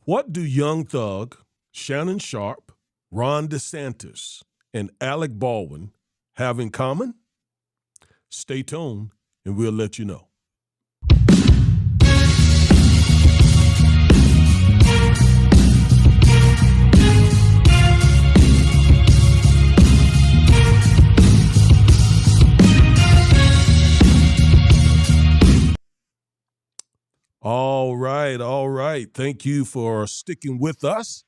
What do Young Thug, Shannon Sharp, Ron DeSantis, and Alec Baldwin have in common? Stay tuned and we'll let you know. All right, all right. Thank you for sticking with us.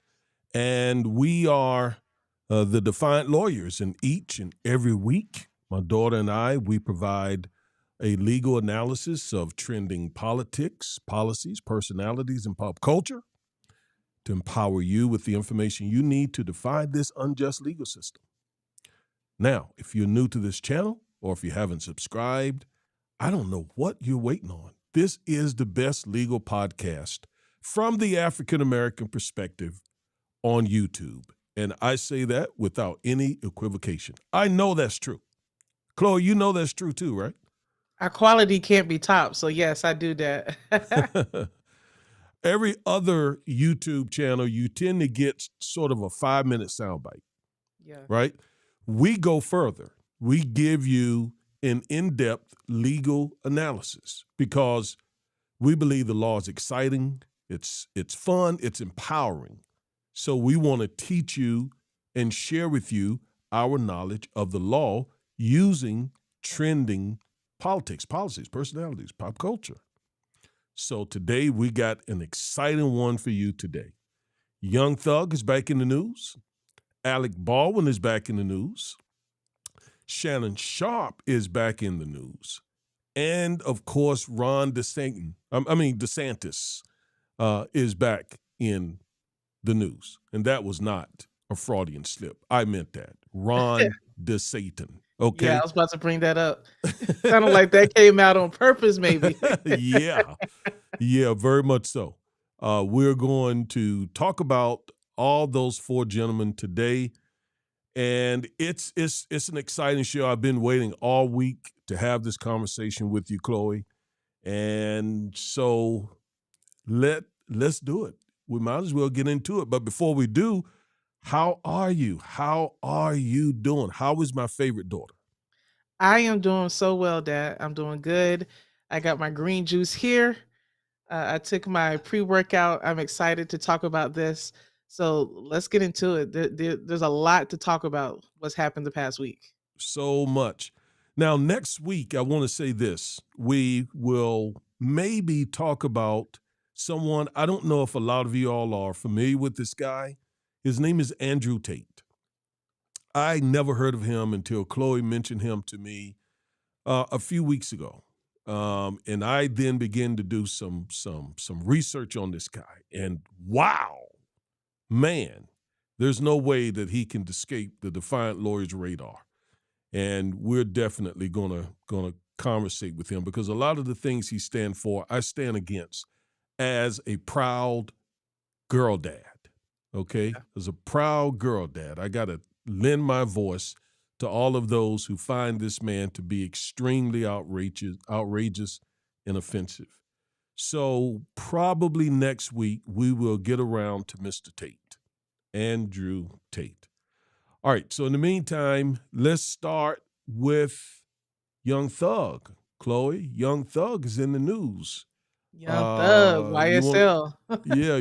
And we are the Defiant Lawyers, and each and every week, my daughter and I, we provide a legal analysis of trending politics, policies, personalities, and pop culture to empower you with the information you need to defy this unjust legal system. Now, if you're new to this channel or if you haven't subscribed, I don't know what you're waiting on. This is the best legal podcast from the African American perspective on YouTube. And I say that without any equivocation. I know that's true. Chloe, you know that's true too, right? Our quality can't be topped. So yes, I do that. Every other YouTube channel, you tend to get sort of a 5-minute soundbite, Yeah. right? We go further. We give you an in-depth legal analysis because we believe the law is exciting, it's fun, it's empowering. So we want to teach you and share with you our knowledge of the law using trending politics, policies, personalities, pop culture. So today we got an exciting one for you today. Young Thug is back in the news. Alec Baldwin is back in the news. Shannon Sharp is back in the news. And of course, Ron DeSantis is back in the news. And that was not a Freudian slip. I meant that. Ron DeSatan. Okay. Yeah, I was about to bring that up. Sounded like that came out on purpose, maybe. Yeah, very much so. We're going to talk about all those four gentlemen today. And it's an exciting show. I've been waiting all week to have this conversation with you, Chloe. And so let's do it. We might as well get into it. But before we do, how are you? How are you doing? How is my favorite daughter? I am doing so well, Dad. I'm doing good. I got my green juice here. I took my pre-workout. I'm excited to talk about this. So let's get into it. There's a lot to talk about what's happened the past week. So much. Now, next week, I want to say this. We will maybe talk about someone, I don't know if a lot of you all are familiar with this guy. His name is Andrew Tate. I never heard of him until Chloe mentioned him to me a few weeks ago. And I then began to do some research on this guy. And wow, man, there's no way that he can escape the Defiant Lawyers radar. And we're definitely gonna conversate with him because a lot of the things he stands for, I stand against as a proud girl dad. Okay, as a proud girl dad, I gotta lend my voice to all of those who find this man to be extremely outrageous and offensive. So probably next week we will get around to Mr. Tate, Andrew Tate. All right, so in the meantime, let's start with Young Thug. Chloe, Young Thug is in the news. Young Thug, YSL.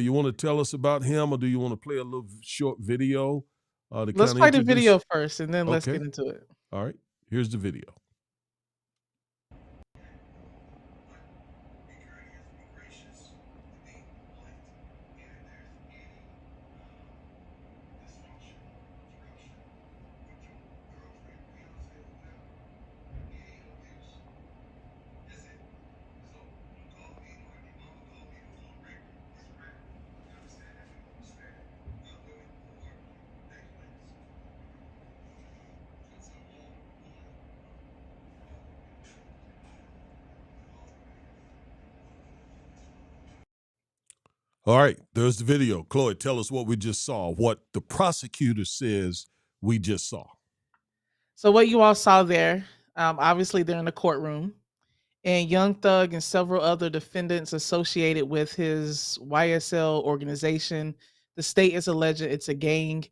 You want to tell us about him, or do you want to play a little short video to Let's kind of play the introduce? video first, and then let's Okay. get into it. All right, here's the video. All right, there's the video. Chloe, tell us what we just saw, what the prosecutor says we just saw. So what you all saw there, obviously they're in the courtroom, And Young Thug and several other defendants associated with his YSL organization. The state is alleged it's a gang.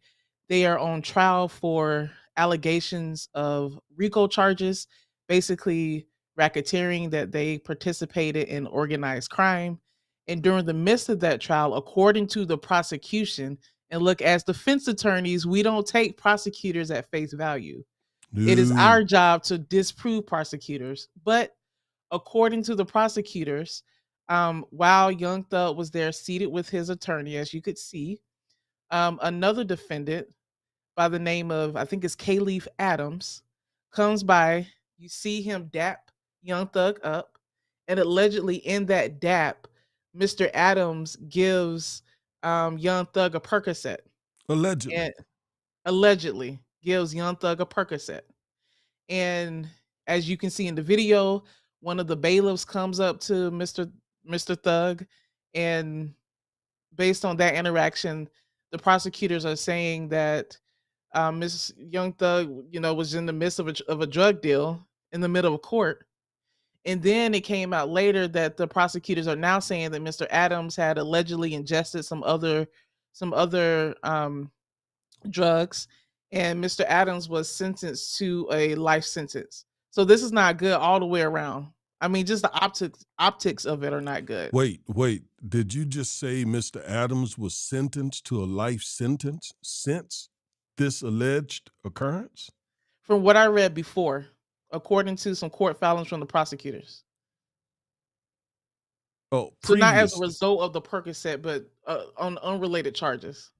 They are on trial for allegations of RICO charges, basically racketeering, that they participated in organized crime. And during the midst of that trial, according to the prosecution, and look, as defense attorneys, we don't take prosecutors at face value. It is No. our job to disprove prosecutors. But according to the prosecutors, while Young Thug was there seated with his attorney, as you could see, another defendant by the name of, I think it's Kayleaf Adams, comes by. You see him dap Young Thug up, and allegedly in that dap, Mr. Adams gives Young Thug a Percocet, Allegedly. and allegedly gives Young Thug a Percocet. And as you can see in the video, one of the bailiffs comes up to Mr. Thug, and based on that interaction, the prosecutors are saying that Miss Young Thug, was in the midst of a drug deal in the middle of court. And then it came out later that the prosecutors are now saying that Mr. Adams had allegedly ingested some other drugs, and Mr. Adams was sentenced to a life sentence. So this is not good all the way around. I mean, just the optics of it are not good. Wait, wait. Did you just say Mr. Adams was sentenced to a life sentence since this alleged occurrence? From what I read before, according to some court filings from the prosecutors. Oh, So not as a previously. result of the Percocet, but on unrelated charges.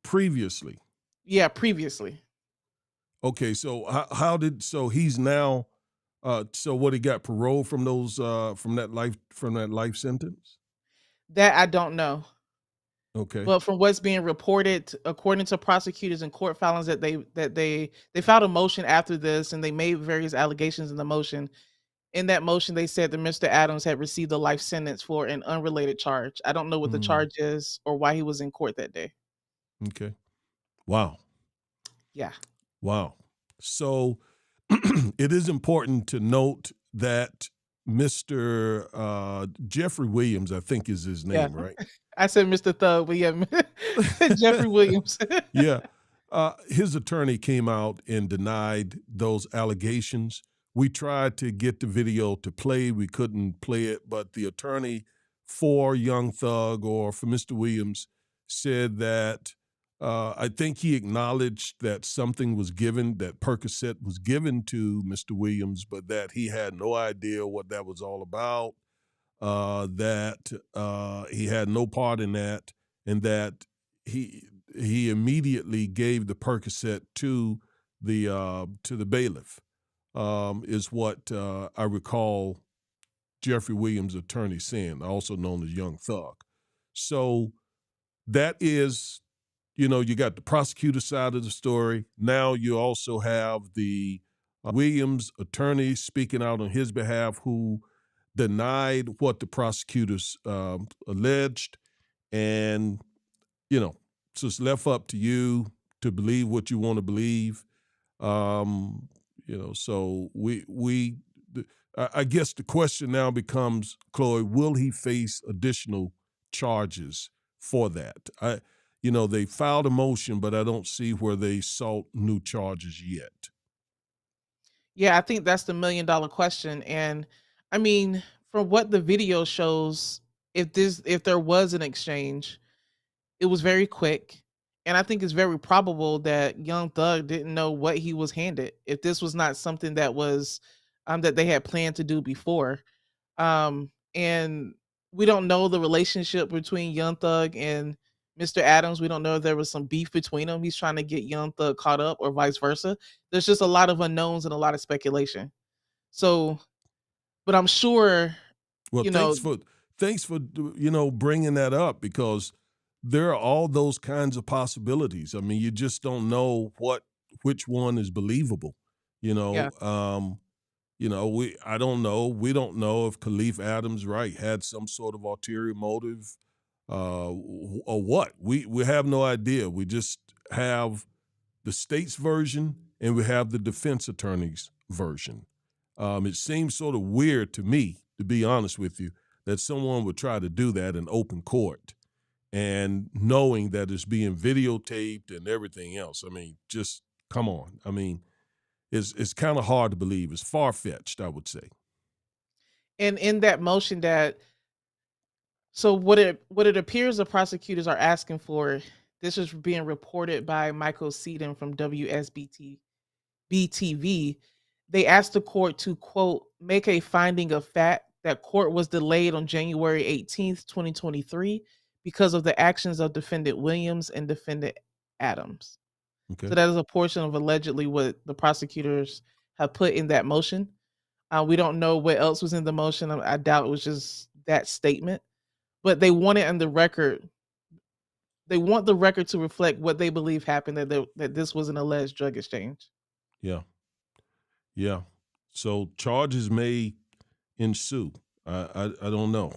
Previously. Yeah, previously. Okay, so how did so he's now so what he got parole from those from that life sentence? That I don't know. Okay. But from what's being reported, according to prosecutors and court filings, that they filed a motion after this, and they made various allegations in the motion. In that motion, they said that Mr. Adams had received a life sentence for an unrelated charge. I don't know what the Mm, charge is or why he was in court that day. okay. Wow. Yeah. Wow. So it is important to note that Mr. Jeffrey Williams, I think is his Yeah. name, right? I said Mr. Thug, but yeah, Jeffrey Williams. Yeah. His attorney came out and denied those allegations. We tried to get the video to play. We couldn't play it, but the attorney for Young Thug or for Mr. Williams said that I think he acknowledged that something was given, that Percocet was given to Mr. Williams, but that he had no idea what that was all about, that he had no part in that, and that he he immediately gave the Percocet to the bailiff. Is what I recall Jeffrey Williams' attorney saying, also known as Young Thug. So that is, you got the prosecutor side of the story. Now you also have the Williams attorney speaking out on his behalf, who denied what the prosecutors alleged. And, so it's left up to you to believe what you want to believe. Um, so I guess the question now becomes, Chloe, will he face additional charges for that? They filed a motion, but I don't see where they sought new charges yet. Yeah, I think that's the $1,000,000 question. And I mean, from what the video shows, if there was an exchange, it was very quick. And I think it's very probable that Young Thug didn't know what he was handed. If this was not something that they had planned to do before. And we don't know the relationship between Young Thug and Mr. Adams. We don't know if there was some beef between them. He's trying to get Young Thug caught up or vice versa. There's just a lot of unknowns and a lot of speculation. So, but I'm sure, Well, you know, thanks for bringing that up, because there are all those kinds of possibilities. I mean, you just don't know which one is believable. You yeah, know, um, I don't know. We don't know if Khalif Adams, right, had some sort of ulterior motive, or what. We have no idea. We just have the state's version and we have the defense attorney's version. It seems sort of weird to me to be honest with you, that someone would try to do that in open court and knowing that it's being videotaped and everything else. I mean, just come on. I mean, it's kind of hard to believe. It's far fetched, I would say. And in that motion that so what it appears the prosecutors are asking for, this is being reported by Michael Seaton from WSBT BTV. They asked the court to quote make a finding of fact that court was delayed on January 18th, 2023 because of the actions of defendant Williams and defendant Adams. So Okay. that is a portion of allegedly what the prosecutors have put in that motion. We don't know what else was in the motion. I doubt it was just that statement, but they want it on the record. They want the record to reflect what they believe happened, that this was an alleged drug exchange. Yeah. Yeah. So charges may ensue. I don't know.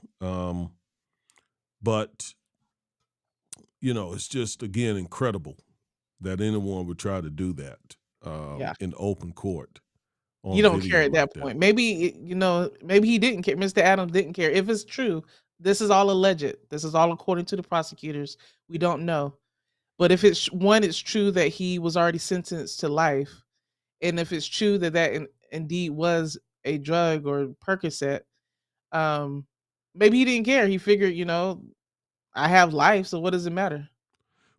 But it's just again incredible that anyone would try to do that Yeah. in open court You on don't care video at that like that. point. Maybe, maybe he didn't care. Mr. Adams didn't care. If it's true, this is all alleged. This is all according to the prosecutors. We don't know. But if it's one, it's true that he was already sentenced to life. And if it's true that indeed was a drug or Percocet, um, maybe he didn't care. He figured, I have life, so what does it matter?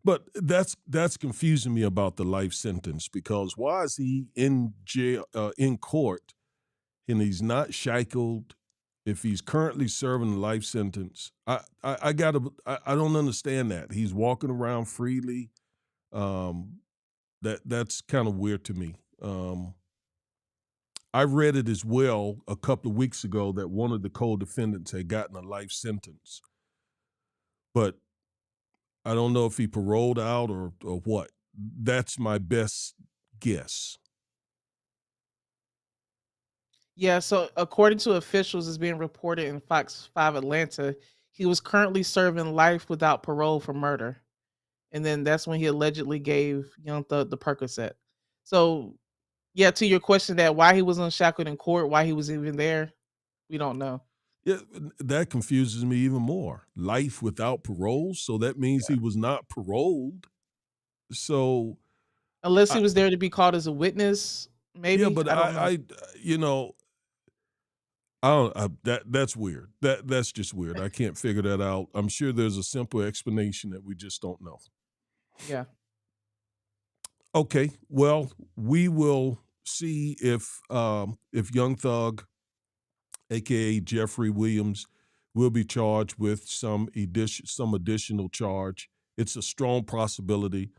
But that's confusing me about the life sentence because why is he in jail in court and he's not shackled? If he's currently serving a life sentence, I don't understand that. He's walking around freely. Um, that's kind of weird to me. I read it as well a couple of weeks ago that one of the co-defendants had gotten a life sentence, but I don't know if he paroled out or what. That's my best guess. Yeah, so according to officials, is being reported in Fox 5 Atlanta, he was currently serving life without parole for murder. And then that's when he allegedly gave Young Thug the Percocet. So, yeah, to your question that why he was unshackled in court, why he was even there, we don't know. Yeah, that confuses me even more. Life without parole, so that means he was not paroled. So, Unless he I, was there to be called as a witness, yeah, maybe. but I don't know. you know, I don't. That's weird. That's just weird. I can't figure that out. I'm sure there's a simple explanation that we just don't know. Yeah. Okay, well, we will see if Young Thug, aka Jeffrey Williams, will be charged with some additional charge. It's a strong possibility.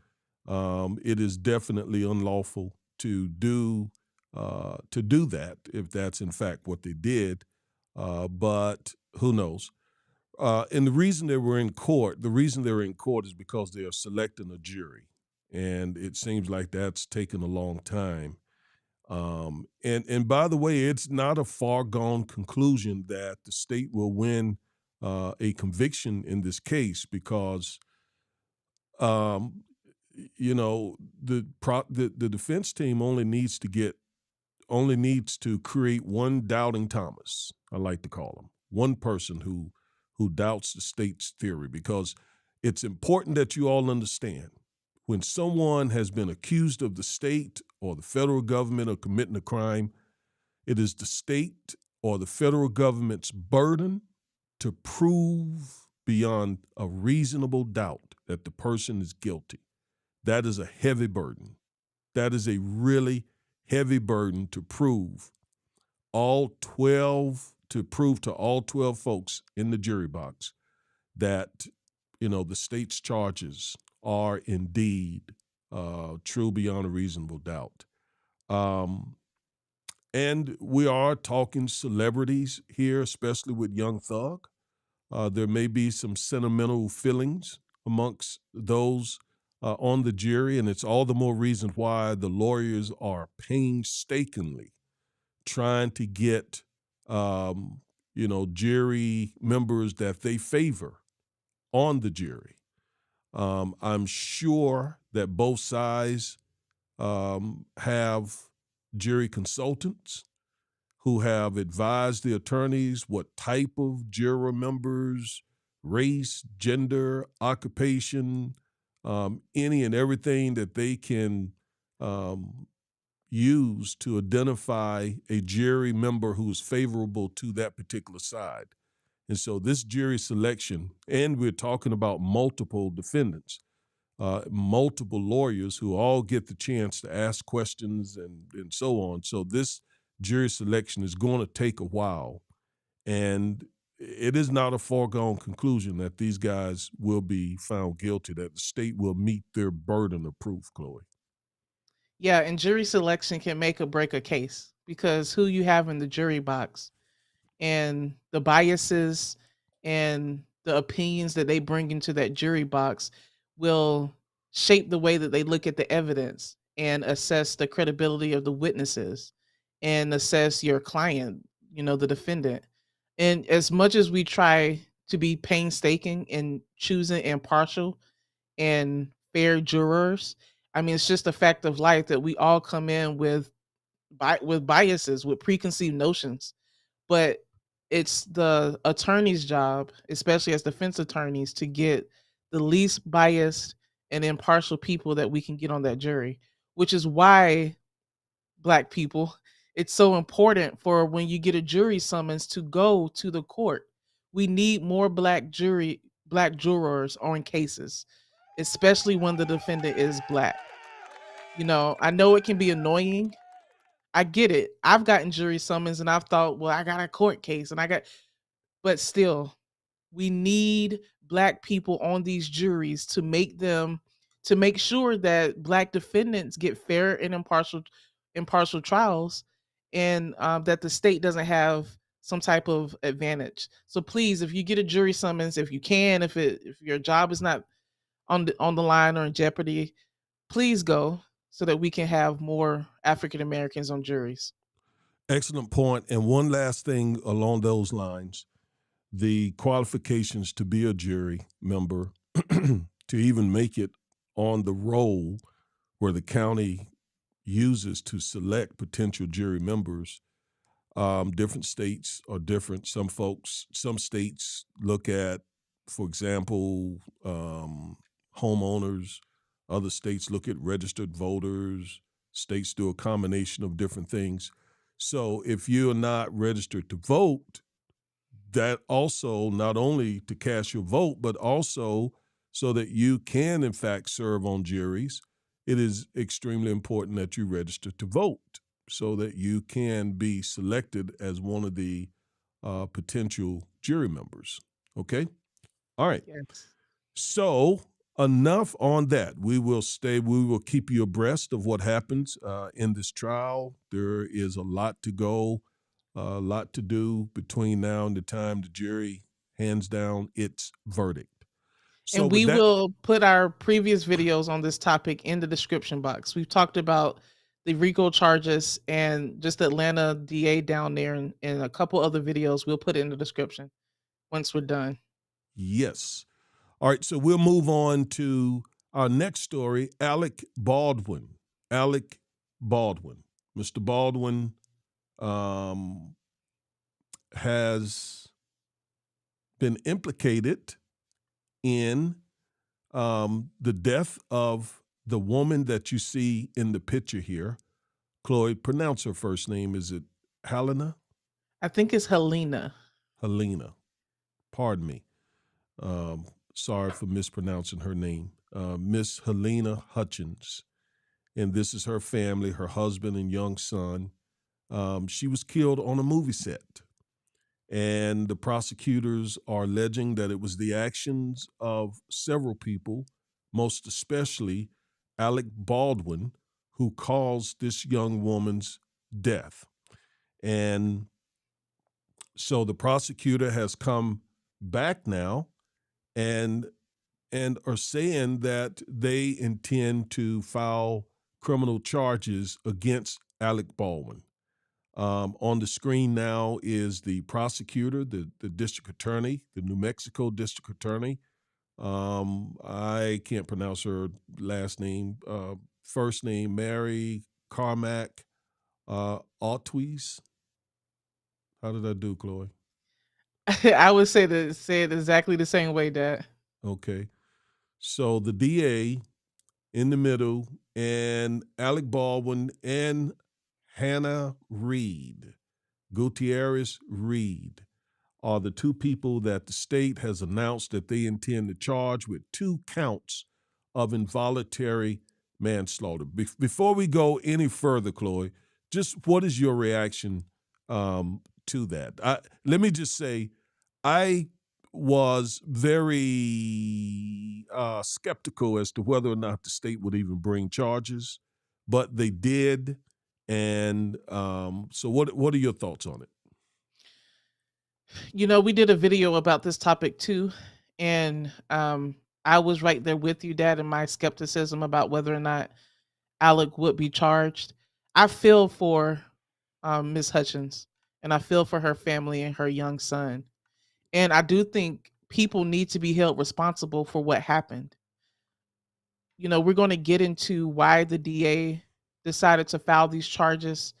It is definitely unlawful to do that if that's in fact what they did. But who knows? And the reason they're in court is because they are selecting a jury, and it seems like that's taken a long time. And by the way, it's not a far gone conclusion that the state will win a conviction in this case because um, the defense team only needs to create one doubting Thomas. I like to call him one person who doubts the state's theory because it's important that you all understand when someone has been accused of the state or the federal government of committing a crime, it is the state or the federal government's burden to prove beyond a reasonable doubt that the person is guilty. That is a heavy burden. That is a really heavy burden to prove to all 12 folks in the jury box that the state's charges are indeed true beyond a reasonable doubt. Um, and we are talking celebrities here, especially with Young Thug. There may be some sentimental feelings amongst those on the jury, and it's all the more reason why the lawyers are painstakingly trying to get, jury members that they favor on the jury. I'm sure that both sides have jury consultants who have advised the attorneys what type of juror members, race, gender, occupation, any and everything that they can um, use to identify a jury member who is favorable to that particular side. And so this jury selection, and we're talking about multiple defendants, multiple lawyers who all get the chance to ask questions and so on. So this jury selection is going to take a while. And it is not a foregone conclusion that these guys will be found guilty, that the state will meet their burden of proof, Chloe. Yeah, and jury selection can make or break a case because who you have in the jury box and the biases and the opinions that they bring into that jury box will shape the way that they look at the evidence and assess the credibility of the witnesses and assess your client, the defendant. And as much as we try to be painstaking in choosing impartial and fair jurors, I mean, it's just a fact of life that we all come in with with biases, with preconceived notions, but it's the attorney's job, especially as defense attorneys, to get the least biased and impartial people that we can get on that jury, which is why black people, it's so important for when you get a jury summons to go to the court. We need more black jurors on cases, especially when the defendant is black. I know it can be annoying. I get it. I've gotten jury summons and I've thought, well, I got a court case and but still, we need black people on these juries to make sure that black defendants get fair and impartial trials, and that the state doesn't have some type of advantage. So please, if you get a jury summons, if you can, if your job is not on the line or in jeopardy, please go so that we can have more African Americans on juries. Excellent point. And one last thing along those lines, the qualifications to be a jury member, to even make it on the roll where the county uses to select potential jury members. Different states are different. Some states look at, for example, homeowners. Other states look at registered voters. States do a combination of different things. So if you're not registered to vote, that also not only to cast your vote, but also so that you can, in fact, serve on juries, it is extremely important that you register to vote so that you can be selected as one of the potential jury members. Okay? All right. Yes. So, enough on that. We will keep you abreast of what happens in this trial. There is a lot to go, a lot to do between now and the time the jury hands down its verdict. So, And with we that, will put our previous videos on this topic in the description box. We've talked about the RICO charges and just the Atlanta DA down there, and a couple other videos we'll put it in the description once we're done. yes. All right. So, we'll move on to our next story, Alec Baldwin. Alec Baldwin. Mr. Baldwin um, has been implicated in the death of the woman that you see in the picture here. Chloe, pronounce her first name. Is it Helena? I think it's Helena. Helena. Pardon me. Um, Sorry for mispronouncing her name. Miss Helena Hutchins. And this is her family, her husband and young son. She was killed on a movie set. And the prosecutors are alleging that it was the actions of several people, most especially Alec Baldwin, who caused this young woman's death. And so the prosecutor has come back now and are saying that they intend to file criminal charges against Alec Baldwin. On the screen now is the prosecutor, the district attorney, the New Mexico district attorney. I can't pronounce her last name. First name, Mary Carmack Altwies. How did I do, Chloe? I would say it exactly the same way, Dad. Okay. So the DA in the middle, and Alec Baldwin and Hannah Reed, Gutierrez Reed, are the two people that the state has announced that they intend to charge with 2 counts of involuntary manslaughter. Before we go any further, Chloe, just what is your reaction to that? Let me just say, I was very skeptical as to whether or not the state would even bring charges, but they did. And so, what are your thoughts on it? We did a video about this topic too, and I was right there with you, Dad, in my skepticism about whether or not Alec would be charged. I feel for Miss Hutchins, and I feel for her family and her young son. And I do think people need to be held responsible for what happened. We're going to get into why the DA decided to file these charges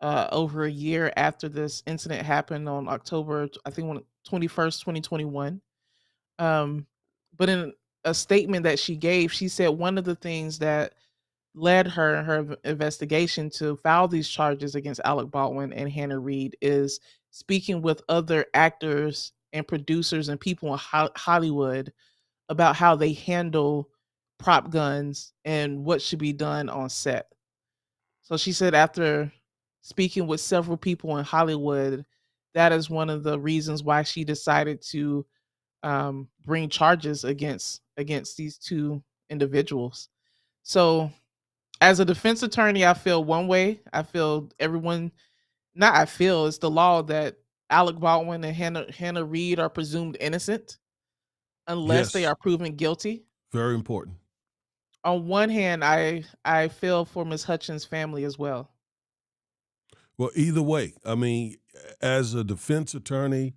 over a year after this incident happened on October, I think, 21st, 2021. Um, but in a statement that she gave, she said one of the things that led her in her investigation to file these charges against Alec Baldwin and Hannah Reed is speaking with other actors and producers and people in Hollywood about how they handle prop guns and what should be done on set. So she said after speaking with several people in Hollywood, that is one of the reasons why she decided to bring charges against these two individuals. So as a defense attorney, I feel one way. I feel everyone, not I feel, it's the law that Alec Baldwin and Hannah Reed are presumed innocent unless they Yes, are proven guilty. very important. On one hand, I feel for Miss Hutchins' family as well. Well, either way, I mean, as a defense attorney,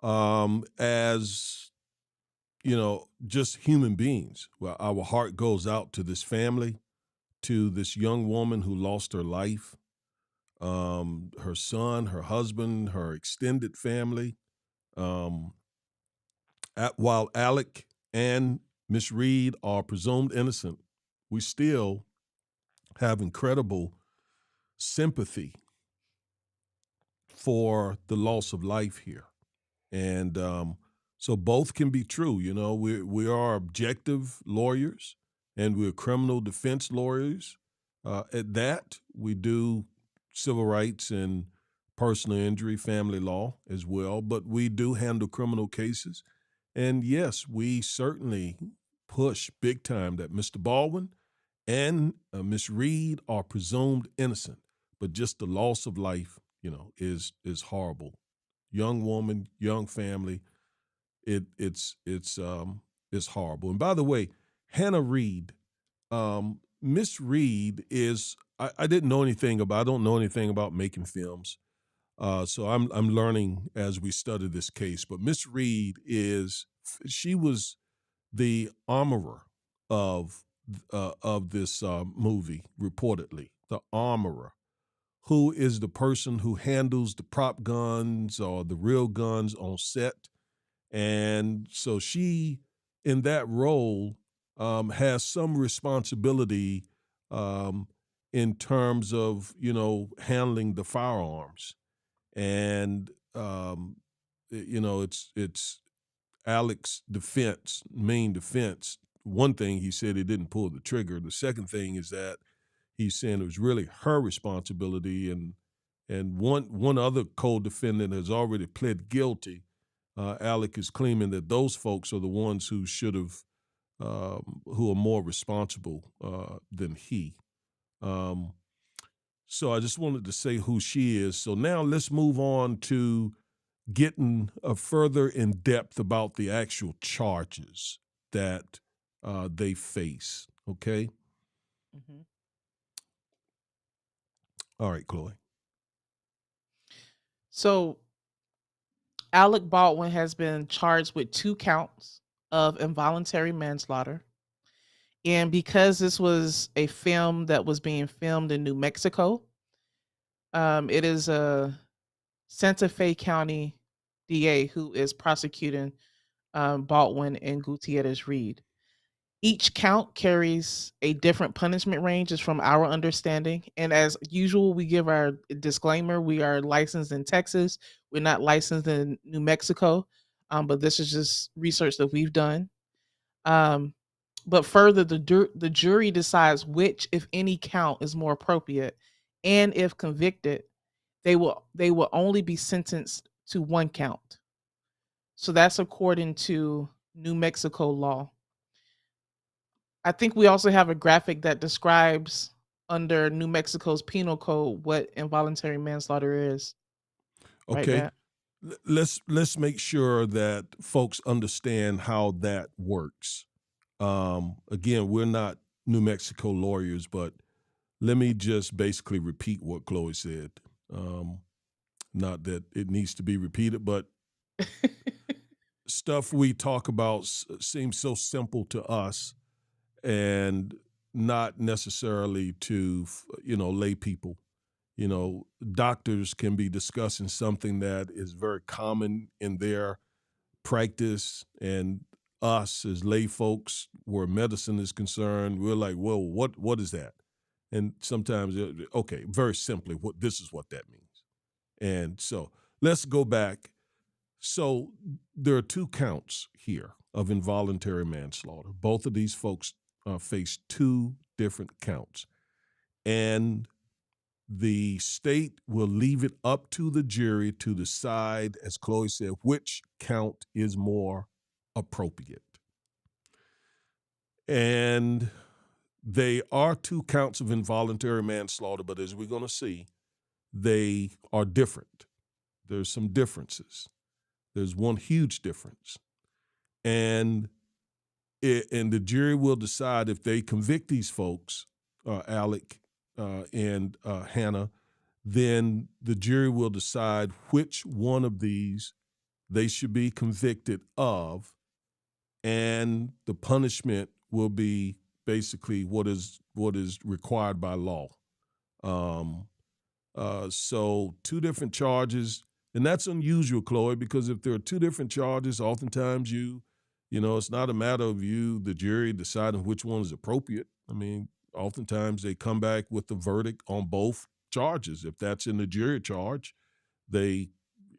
as just human beings, well, our heart goes out to this family, to this young woman who lost her life, her son, her husband, her extended family. Um, while Alec and Miss Reed are presumed innocent, we still have incredible sympathy for the loss of life here. And so both can be true. We are objective lawyers, and we're criminal defense lawyers. At that, we do civil rights and personal injury, family law as well, but we do handle criminal cases. And yes, we certainly push big time that Mr. Baldwin and Miss Reed are presumed innocent, but just the loss of life, is horrible. Young woman, young family. It's horrible. And by the way, Hannah Reed, Miss Reed is. I didn't know anything about. I don't know anything about making films. So I'm learning as we study this case. But Miss Reed is. She was the armorer of of this movie, reportedly, the armorer, who is the person who handles the prop guns or the real guns on set. And so she, in that role, has some responsibility um, in terms of handling the firearms. And it's Alec's defense, main defense. One thing he said he didn't pull the trigger. The second thing is that he's saying it was really her responsibility, and one other co-defendant has already pled guilty. Alec is claiming that those folks are the ones who should have, who are more responsible than he. Um, so I just wanted to say who she is. So now let's move on to getting further in depth about the actual charges that they face. Okay. Mhm. All right, Chloe. So Alec Baldwin has been charged with 2 counts of involuntary manslaughter. And because this was a film that was being filmed in New Mexico, it is a Santa Fe County DA who is prosecuting Baldwin and Gutierrez Reed. Each count carries a different punishment range, is from our understanding. And as usual, we give our disclaimer: we are licensed in Texas. We're not licensed in New Mexico, but this is just research that we've done. Um, but further, the jury decides which, if any, count is more appropriate, and if convicted, they will only be sentenced to one count. So that's according to New Mexico law. I think we also have a graphic that describes under New Mexico's penal code what involuntary manslaughter is. Right, Okay. Dad? Let's make sure that folks understand how that works. Again, we're not New Mexico lawyers, but let me just basically repeat what Chloe said. Um, Not that it needs to be repeated, but stuff we talk about seems so simple to us and not necessarily to lay people. Doctors can be discussing something that is very common in their practice, and us as lay folks, where medicine is concerned, we're like, well, what is that? And sometimes, okay, very simply, what this is what that means. And so let's go back. So there are two counts here of involuntary manslaughter. Both of these folks face two different counts. And the state will leave it up to the jury to decide, as Chloe said, which count is more appropriate. And they are two counts of involuntary manslaughter, but as we're going to see, they are different. There's some differences. There's one huge difference. And and the jury will decide if they convict these folks, Alec and Hannah, then the jury will decide which one of these they should be convicted of, and the punishment will be basically what is required by law. Um, so two different charges, and that's unusual, Chloe, because if there are two different charges, oftentimes it's not a matter of the jury, deciding which one is appropriate. I mean, oftentimes they come back with the verdict on both charges. If that's in the jury charge, they,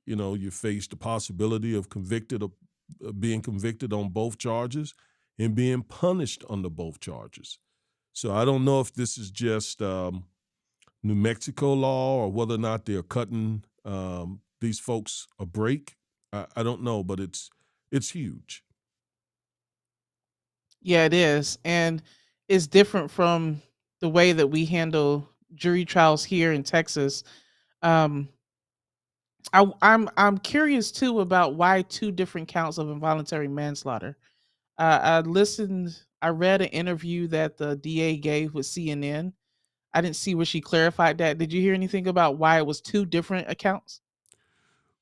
you face the possibility of being convicted on both charges and being punished under both charges. So I don't know if this is just New Mexico law or whether or not they're cutting these folks a break. I don't know, but it's huge. Yeah, it is. And it's different from the way that we handle jury trials here in Texas. Um, I'm curious too about why two different counts of involuntary manslaughter. I read an interview that the DA gave with CNN. I didn't see where she clarified that. Did you hear anything about why it was two different accounts?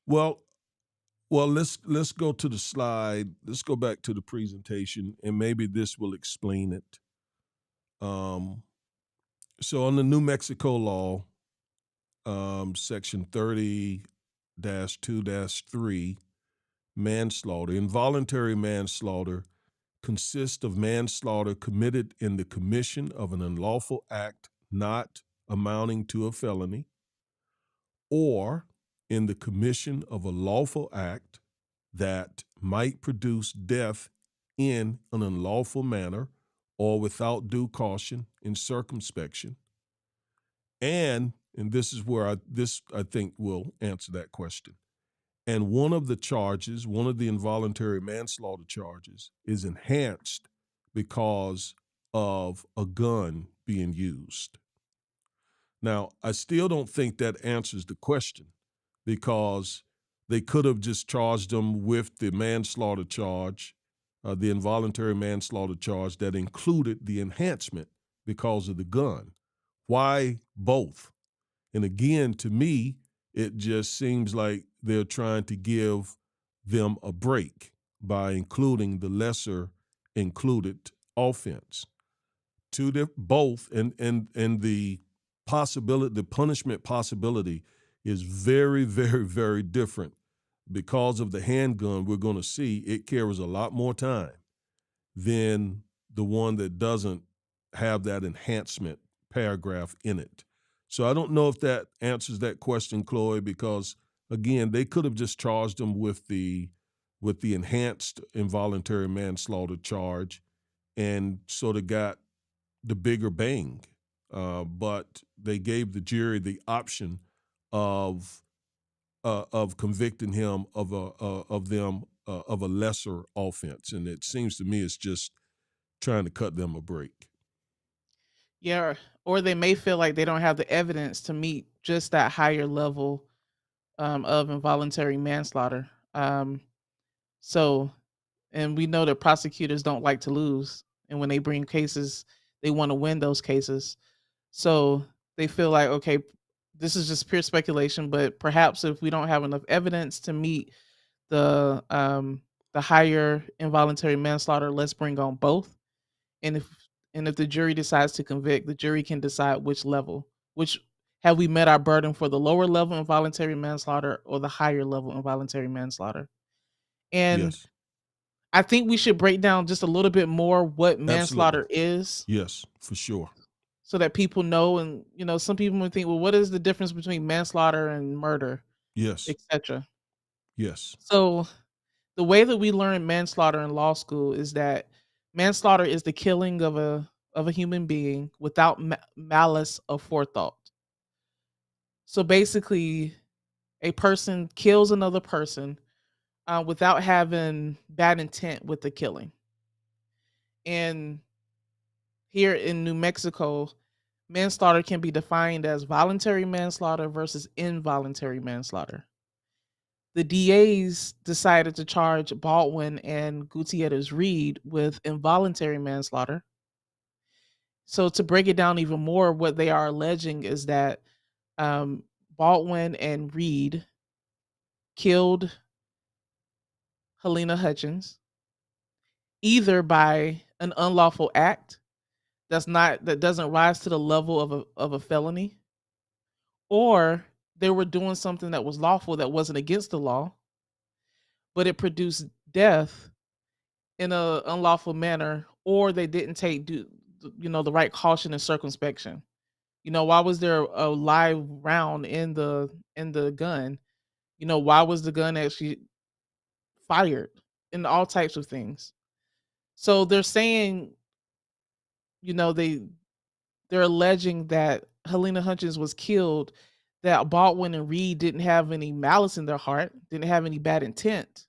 Well, well, let's go to the slide. Let's go back to the presentation, and maybe this will explain it. Um, so, on the New Mexico law, section 30-2-3, manslaughter, involuntary manslaughter consists of manslaughter committed in the commission of an unlawful act not amounting to a felony, or in the commission of a lawful act that might produce death in an unlawful manner or without due caution and circumspection. And this is where I think will answer that question. And one of the charges, one of the involuntary manslaughter charges, is enhanced because of a gun being used. Now, I still don't think that answers the question, because they could have just charged them with the manslaughter charge, the involuntary manslaughter charge that included the enhancement because of the gun. Why both? And again, to me, it just seems like they're trying to give them a break by including the lesser included offense. Both, and the possibility, the punishment possibility is very, very, very different. Because of the handgun, we're going to see it carries a lot more time than the one that doesn't have that enhancement paragraph in it. So I don't know if that answers that question, Chloe, because again, they could have just charged him with the enhanced involuntary manslaughter charge and sort of got the bigger bang. But they gave the jury the option of convicting him of a lesser offense, and it seems to me it's just trying to cut them a break. Yeah, or they may feel like they don't have the evidence to meet just that higher level of involuntary manslaughter. So, and we know that prosecutors don't like to lose, and when they bring cases, they want to win those cases. So they feel like, okay, this is just pure speculation, but perhaps if we don't have enough evidence to meet the um, the higher involuntary manslaughter, let's bring on both. And if the jury decides to convict, the jury can decide which level, which have we met our burden for the lower level involuntary manslaughter or the higher level involuntary manslaughter. And Yes, I think we should break down just a little bit more what absolutely. manslaughter is Yes, for sure. so that people know. And some people would think, well, what is the difference between manslaughter and murder, Yes, etc. yes, So the way that we learn manslaughter in law school is that manslaughter is the killing of a human being without malice of forethought. So basically, a person kills another person without having bad intent with the killing. And here in New Mexico, manslaughter can be defined as voluntary manslaughter versus involuntary manslaughter. The DAs decided to charge Baldwin and Gutierrez Reed with involuntary manslaughter. So, to break it down even more, what they are alleging is that Baldwin and Reed killed Helena Hutchins either by an unlawful act that doesn't rise to the level of a felony, or they were doing something that was lawful that wasn't against the law, but it produced death in a unlawful manner, or they didn't take the right caution and circumspection. Why was there a live round in the gun? Why was the gun actually fired? And all types of things. So they're saying, you know, they they're alleging that Helena Hutchins was killed, that Baldwin and Reed didn't have any malice in their heart, didn't have any bad intent,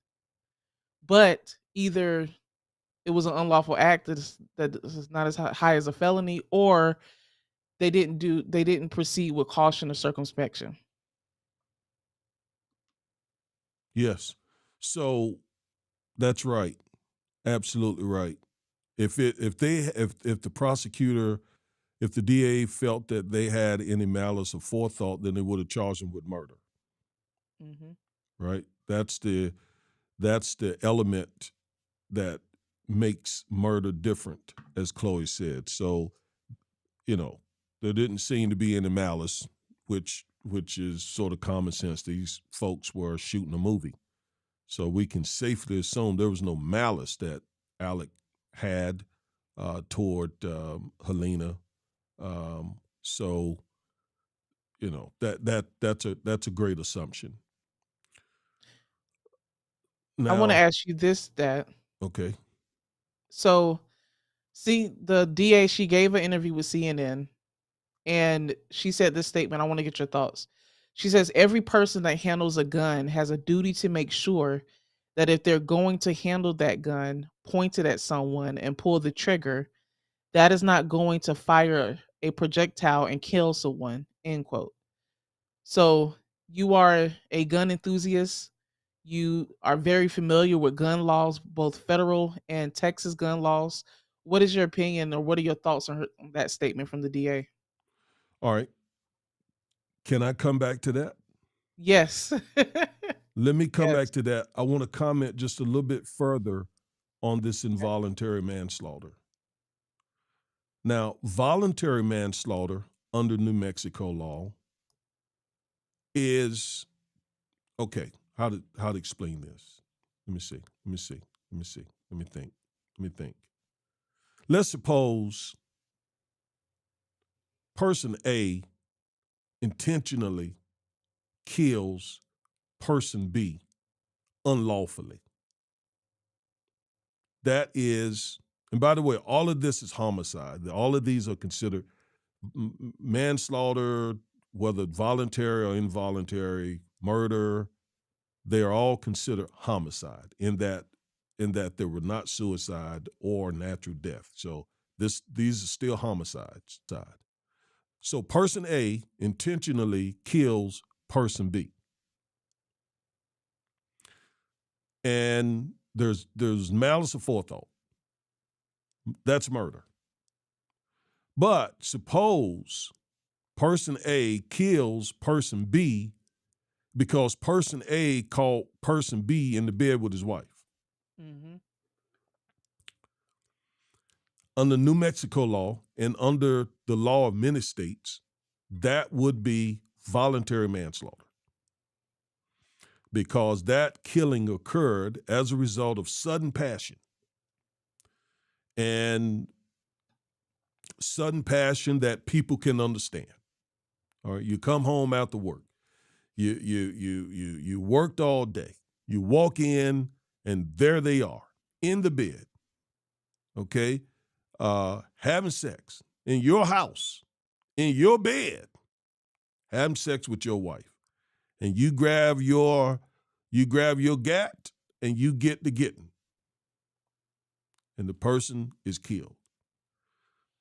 but either it was an unlawful act that is not as high as a felony, or they didn't proceed with caution or circumspection. yes. So that's right. Absolutely right. If the prosecutor, if the DA felt that they had any malice or forethought, then they would have charged him with murder. Mhm. Right. That's the element that makes murder different, as Chloe said. So, you know, there didn't seem to be any malice, which is sort of common sense. These folks were shooting a movie. So we can safely assume there was no malice that Alec had toward Helena. So that's a great assumption. I want to Now, ask you this, that okay, so see, the DA, she gave an interview with CNN, and she said this statement. I want to get your thoughts. She says every person that handles a gun has a duty to make sure that if they're going to handle that gun pointed at someone and pull the trigger, that is not going to fire a projectile and kill someone. End quote. So you are a gun enthusiast. You are very familiar with gun laws, both federal and Texas gun laws. What is your opinion, or what are your thoughts on that statement from the DA? all right. Can I come back to that? Yes. Let me come back Yes. to that. I want to comment just a little bit further on this Okay. involuntary manslaughter. Now, voluntary manslaughter under New Mexico law is okay. How to explain this? Let me see. Let me think. Let's suppose person A intentionally kills person B unlawfully. That is, and by the way, all of this is homicide. All of these are considered manslaughter, whether voluntary or involuntary, murder. They are all considered homicide in that they were not suicide or natural death. So these are still homicides. So person A intentionally kills person B. And there's malice aforethought. That's murder. But suppose person A kills person B because person A caught person B in the bed with his wife. Mm-hmm. Under New Mexico law and under the law of many states, that would be voluntary manslaughter because that killing occurred as a result of sudden passion. And sudden passion that people can understand. All right, you come home after work. You worked all day. You walk in and there they are in the bed. Okay, having sex in your house, in your bed, having sex with your wife, and you grab your gat and you get the getting, and the person is killed.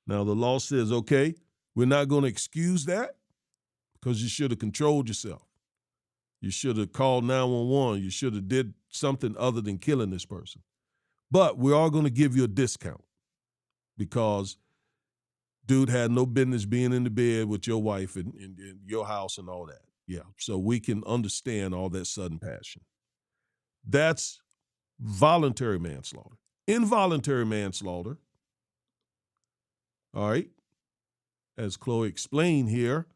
Now the law says, okay, we're not going to excuse that because you should have controlled yourself. You should have called 911. You should have did something other than killing this person. But we are going to give you a discount because dude had no business being in the bed with your wife in your house and all that. Yeah, so we can understand all that sudden passion. That's voluntary manslaughter. Involuntary manslaughter, all right, as Chloe explained here,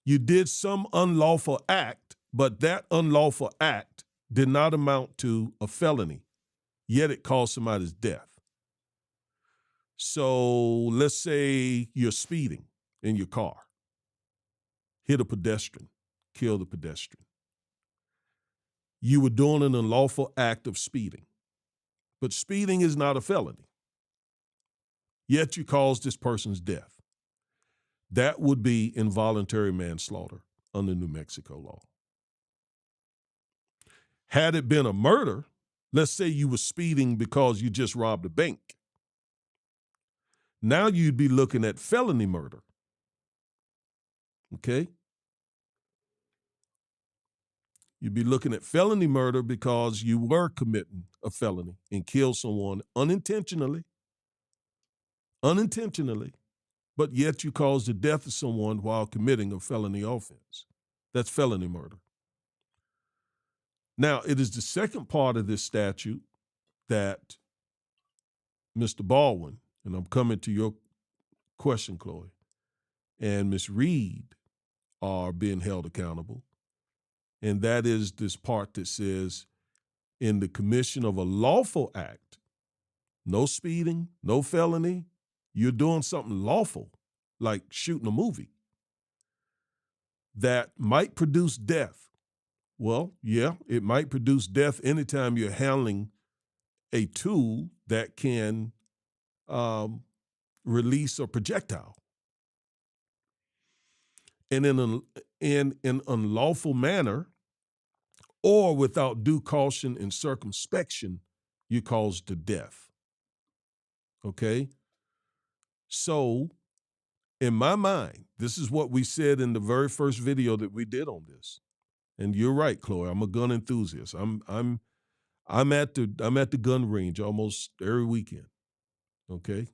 you did some unlawful act, but that unlawful act did not amount to a felony, yet it caused somebody's death. So let's say you're speeding in your car, hit a pedestrian, kill the pedestrian. You were doing an unlawful act of speeding, but speeding is not a felony, yet you caused this person's death. That would be involuntary manslaughter under New Mexico law. Had it been a murder, let's say you were speeding because you just robbed a bank. Now you'd be looking at felony murder. Okay? You'd be looking at felony murder because you were committing a felony and killed someone unintentionally, but yet you caused the death of someone while committing a felony offense. That's felony murder. Now, it is the second part of this statute that Mr. Baldwin, and I'm coming to your question, Chloe, and Ms. Reed are being held accountable. And that is this part that says, in the commission of a lawful act, no speeding, no felony, you're doing something lawful, like shooting a movie, that might produce death. Well, yeah, it might produce death anytime you're handling a tool that can release a projectile. And in an unlawful manner or without due caution and circumspection, you cause the death. Okay? So, in my mind, this is what we said in the very first video that we did on this. And you're right, Chloe. I'm a gun enthusiast. I'm at the gun range almost every weekend. Okay?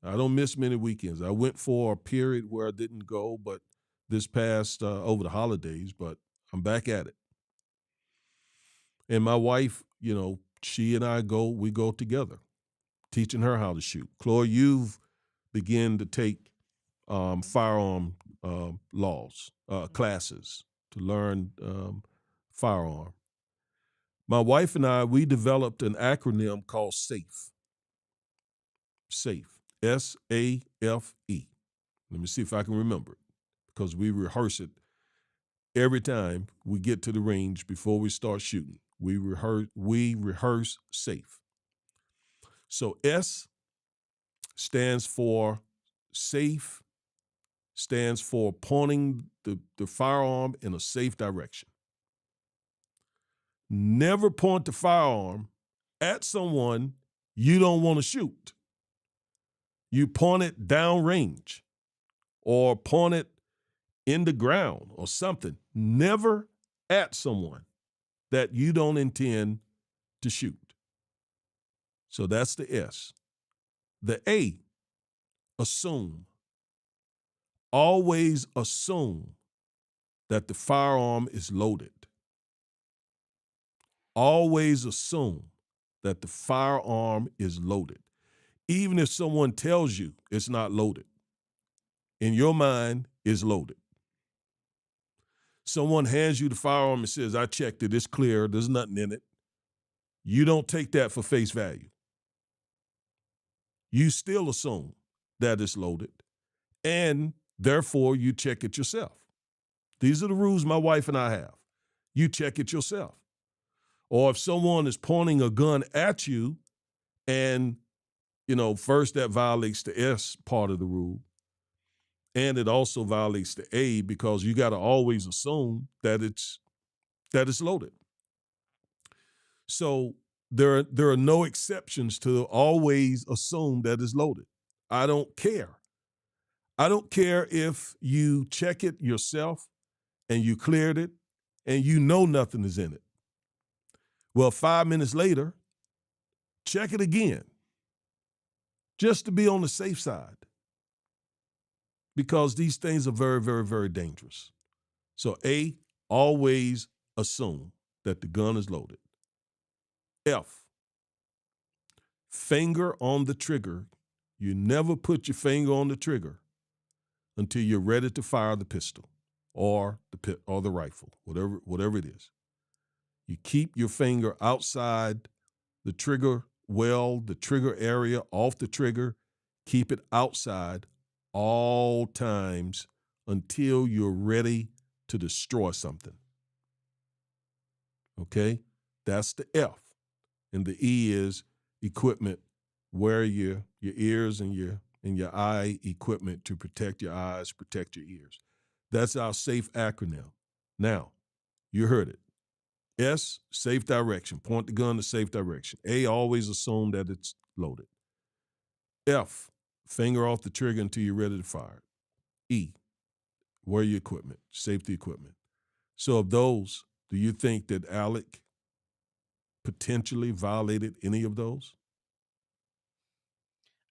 I don't miss many weekends. I went for a period where I didn't go, but this past over the holidays, but I'm back at it. And my wife, she and we go together, teaching her how to shoot. Chloe, you've begun to take firearm laws classes to learn firearm. My wife and I, we developed an acronym called SAFE. SAFE. SAFE. Let me see if I can remember it because we rehearse it every time we get to the range before we start shooting. We rehearse SAFE. So S stands for safe, stands for pointing the firearm in a safe direction. Never point the firearm at someone you don't want to shoot. You point it downrange or point it in the ground or something. Never at someone that you don't intend to shoot. So that's the S. The A, assume. Always assume that the firearm is loaded. Always assume that the firearm is loaded. Even if someone tells you it's not loaded, in your mind, it's loaded. Someone hands you the firearm and says, I checked it, it's clear, there's nothing in it. You don't take that for face value. You still assume that it's loaded, and therefore you check it yourself. These are the rules my wife and I have. You check it yourself. Or if someone is pointing a gun at you, and first that violates the S part of the rule, and it also violates the A because you got to always assume that it's loaded. So there are no exceptions to always assume that it's loaded. I don't care. I don't care if you check it yourself and you cleared it and you know nothing is in it. Well, 5 minutes later, check it again just to be on the safe side because these things are very, very, very dangerous. So A, always assume that the gun is loaded. F, finger on the trigger. You never put your finger on the trigger until you're ready to fire the pistol or the rifle, whatever it is. You keep your finger outside the trigger well, the trigger area, off the trigger. Keep it outside all times until you're ready to destroy something. Okay? That's the F. And the E is equipment. Wear your ears and your eye equipment to protect your eyes, protect your ears. That's our SAFE acronym. Now, you heard it. S, safe direction. Point the gun to safe direction. A, always assume that it's loaded. F, finger off the trigger until you're ready to fire. E, wear your equipment, safety equipment. So of those, do you think that Alec potentially violated any of those?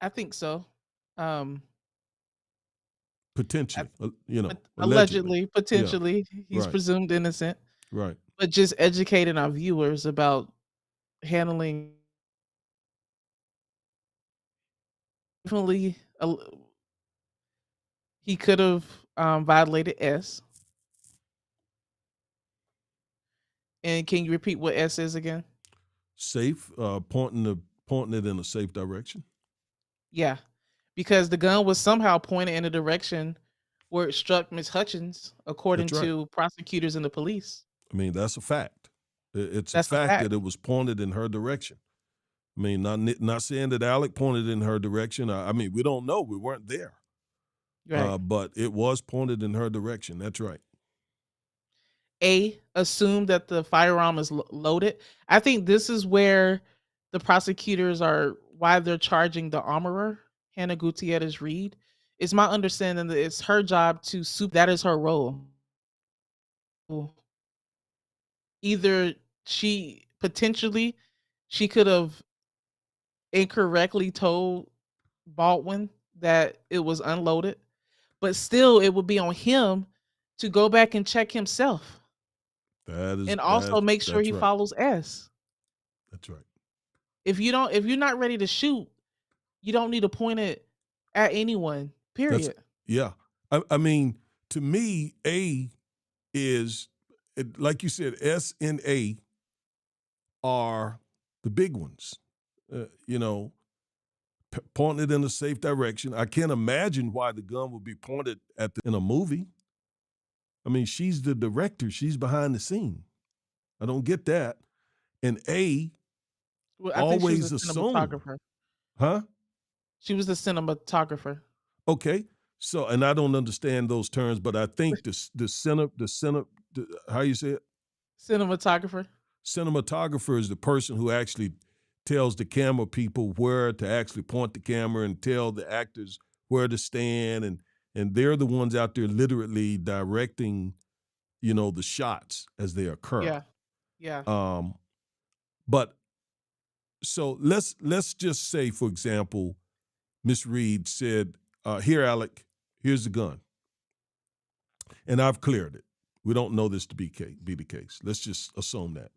I think so. Um, I Potentially, allegedly. allegedly, Yeah, potentially, he's right, presumed innocent, right. but just educating our viewers about handling definitely he could have violated S. And can you repeat what S is again? Safe, pointing it in a safe direction. Yeah, because the gun was somehow pointed in a direction where it struck Miss Hutchins, according That's right. to prosecutors and the police. I mean, that's a fact. It's a That's a fact fact, that it was pointed in her direction. I mean, not saying that Alec pointed in her direction. I mean, we don't know. We weren't there. right? But it was pointed in her direction. That's right. A, assume that the firearm is loaded. I think this is where the prosecutors are why they're charging the armorer, Hannah Gutierrez Reed. It's my understanding that it's her job to that is her role. Either she could have incorrectly told Baldwin that it was unloaded, but still it would be on him to go back and check himself and also make sure That's he right. follows S. That's right. If you're not ready to shoot, you don't need to point it at anyone. That's Period. yeah. I mean, to me, A is, like you said, S and A are the big ones. You know, pointing it in a safe direction. I can't imagine why the gun would be pointed at in a movie. I mean, she's the director. She's behind the scene. I don't get that. And A Well, I think she was a always assume, cinematographer. huh? She was the cinematographer. Okay. So, and I don't understand those terms, but I think how you say it? Cinematographer. Cinematographer is the person who actually tells the camera people where to actually point the camera and tell the actors where to stand, and they're the ones out there literally directing, the shots as they occur. Yeah. Yeah. Um, but so let's just say, for example, Miss Reed said, "Here, Alec, here's the gun," and I've cleared it. We don't know this to be the case. Let's just assume that.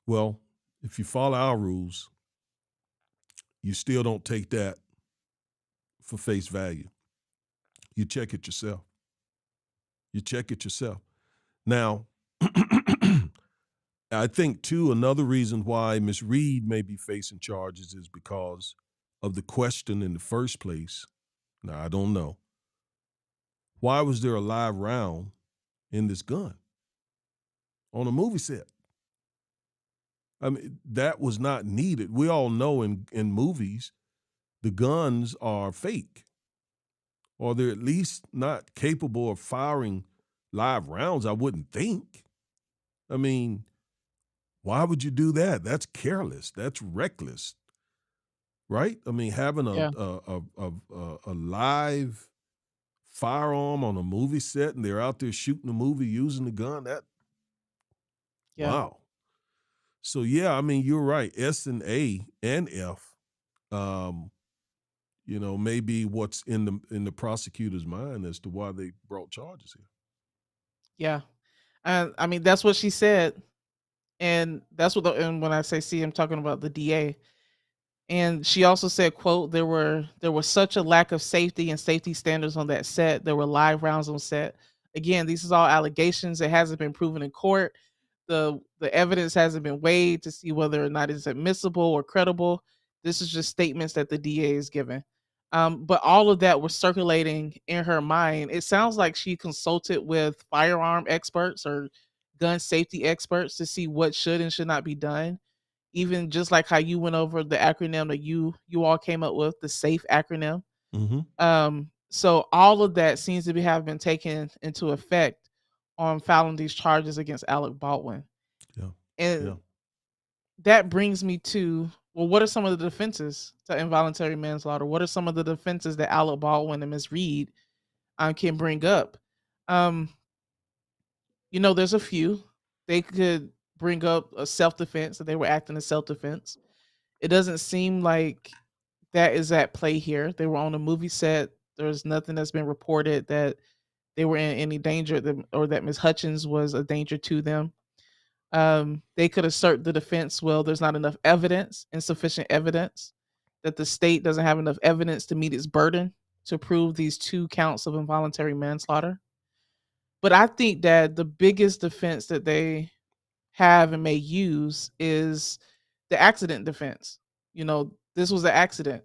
Well, if you follow our rules, you still don't take that for face value. You check it yourself. You check it yourself. Now, I think too another reason why Miss Reed may be facing charges is because of the question in the first place. Now, I don't know. Why was there a live round in this gun on a movie set? I mean, that was not needed. We all know in movies, the guns are fake, or they're at least not capable of firing live rounds, I wouldn't think. I mean, why would you do that? That's careless. That's reckless, right? I mean, having Yeah. a live firearm on a movie set and they're out there shooting the movie using the gun. That Yeah. wow. So yeah, I mean, you're right. S and A and F, um, maybe what's in the prosecutor's mind as to why they brought charges here. Yeah. I mean, that's what she said, and that's what. And when I say "see," I'm talking about the DA. And she also said, "quote There was such a lack of safety and safety standards on that set. There were live rounds on set. Again, this is all allegations. It hasn't been proven in court. The evidence hasn't been weighed to see whether or not it's admissible or credible. This is just statements that the DA is given." But all of that was circulating in her mind. It sounds like she consulted with firearm experts or gun safety experts to see what should and should not be done, even just like how you went over the acronym that you all came up with, the SAFE acronym. Mm-hmm. So all of that seems to be have been taken into effect on filing these charges against Alec Baldwin. Yeah. Yeah. And that brings me to, well, what are some of the defenses to involuntary manslaughter? What are some of the defenses that Alec Baldwin and Ms. Reed can bring up? Um, there's a few. They could bring up a self defense, that they were acting in self defense. It doesn't seem like that is at play here. They were on a movie set. There's nothing that's been reported that they were in any danger, or that Miss Hutchins was a danger to them. They could assert the defense, well, there's not enough evidence, insufficient evidence, that the state doesn't have enough evidence to meet its burden to prove these two counts of involuntary manslaughter. But I think that the biggest defense that they have and may use is the accident defense. This was an accident.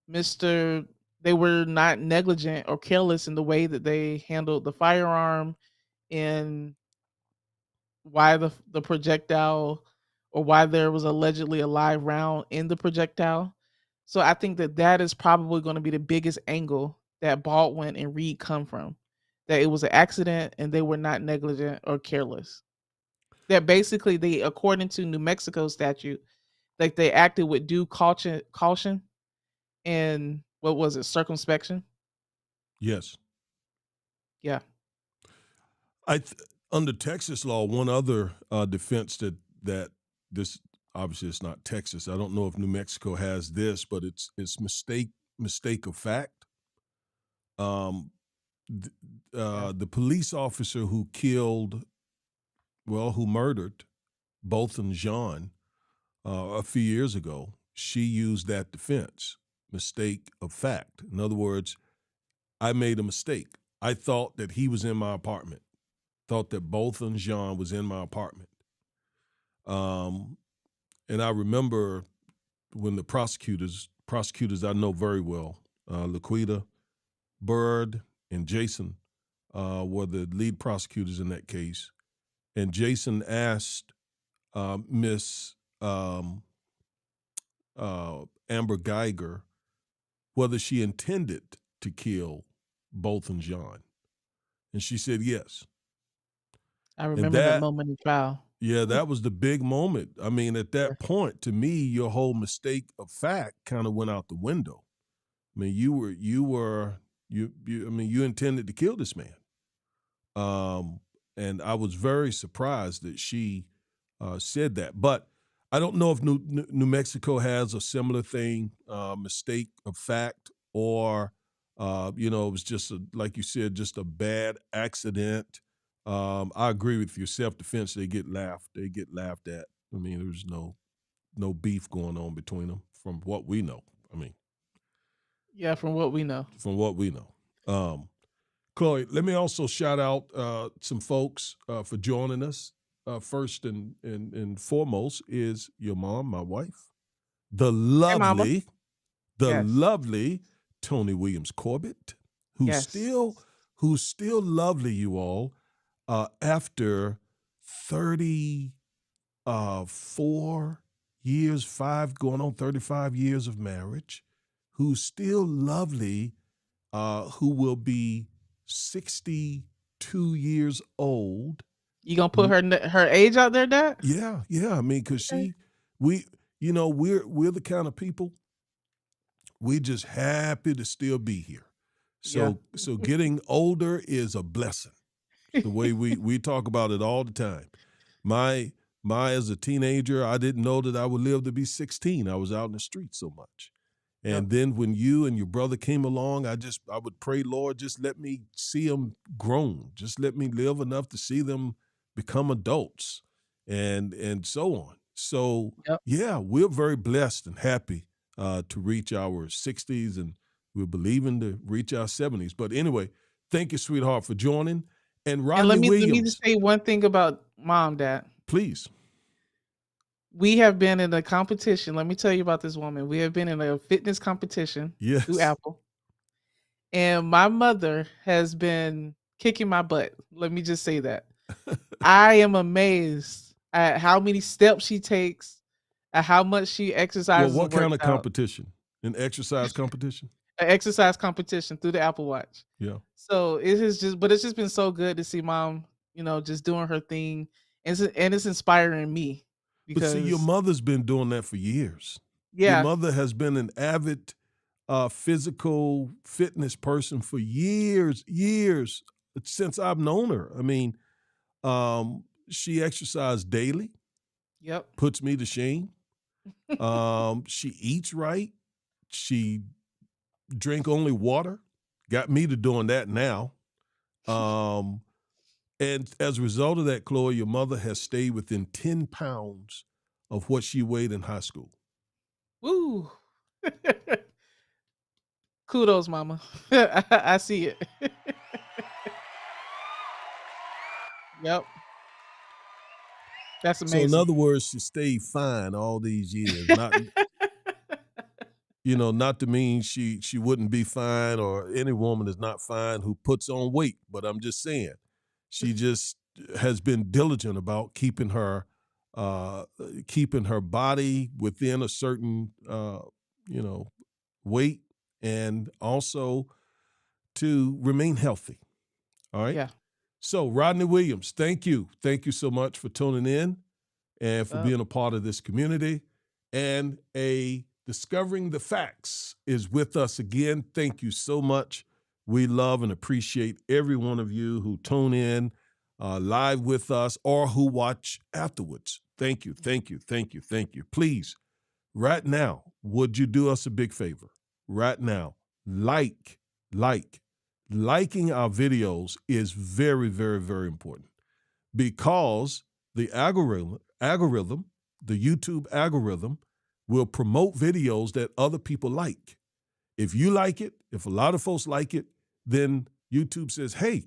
Mr. They were not negligent or careless in the way that they handled the firearm, and why the projectile, or why there was allegedly a live round in the projectile. So I think that that is probably going to be the biggest angle that Baldwin and Reed come from. That it was an accident and they were not negligent or careless. That basically they, according to New Mexico statute, like they acted with due caution, and what was it, circumspection? Yes. Yeah. I th- Under Texas law, one other defense that this obviously it's not Texas. I don't know if New Mexico has this, but it's mistake of fact. Um, th- Yeah. the police officer who murdered Both and Jean a few years ago, she used that defense, mistake of fact. In other words, I made a mistake. I thought that he was in my apartment. Thought that both and Jean was in my apartment. Um, and I remember when the prosecutors I know very well, Laquita, Bird, and Jason were the lead prosecutors in that case. And Jason asked Miss Amber Geiger whether she intended to kill both and John. And she said yes. I And remember that that, moment in trial. yeah, that was the big moment. I mean, at Yeah. that point, to me, your whole mistake of fact kind of went out the window. I mean, you intended to kill this man. And I was very surprised that she said that. But I don't know if New Mexico has a similar thing, mistake of fact, or it was just like you said, just a bad accident. I agree with you. Self-defense, they get laughed. They get laughed at. I mean, there's no beef going on between them, from what we know. I mean, Yeah, from what we know. from what we know. Chloe, let me also shout out some folks for joining us. First and foremost is your mom, my wife, the Hey, mama. lovely, the Yes. lovely Tony Williams Corbett, who's Yes. still who's still lovely, you all, after 34 years, going on 35 years of marriage, who's still lovely, who will be 62 years old. You gonna put her age out there, Dad? Yeah, yeah. I mean, cause Okay. we, we're the kind of people, we just happy to still be here. Yeah. So getting older is a blessing. The way we talk about it all the time. My as a teenager, I didn't know that I would live to be 16. I was out in the street so much. Yep. And then when you and your brother came along, I would pray, Lord, just let me see them grown. Just let me live enough to see them become adults and so on. So Yep. yeah, we're very blessed and happy to reach our 60s, and we're believing to reach our 70s. But anyway, thank you, sweetheart, for joining. And And Rodney let me just Williams, say one thing about mom, Dad. please. We have been in a competition. Let me tell you about this woman. We have been in a fitness competition through Yes. Apple. And my mother has been kicking my butt. Let me just say that. I am amazed at how many steps she takes, at how much she Well, exercises what and kind works of out. competition? An exercise competition? An exercise competition through the Apple Watch. Yeah. So it has just, but it's just been so good to see mom, just doing her thing, and it's inspiring me But see, your because mother's been doing that for years. Your yeah, mother has been an avid physical fitness person for years since I've known her. I mean, she exercised daily, yep, puts me to shame. She eats right. She drink only water. Got me to doing that now. Um, and as a result of that, Chloe, your mother has stayed within 10 pounds of what she weighed in high school. woo. Kudos, mama. I see it. Yep, that's So in amazing. other words, she stayed fine all these years. Not to mean she wouldn't be fine, or any woman is not fine who puts on weight, but I'm just saying she just has been diligent about keeping her body within a certain weight, and also to remain healthy. All right. Yeah. So Rodney Williams, thank you. Thank you so much for tuning in and for Up. being a part of this community. And a Discovering the Facts is with us again. Thank you so much. We love and appreciate every one of you who tune in live with us or who watch afterwards. Thank you, thank you, thank you, thank you. Please, right now, would you do us a big favor? Right now, like, liking our videos is very, very, very important, because the algorithm, the YouTube algorithm, will promote videos that other people like. If you like it, if a lot of folks like it, then YouTube says, hey,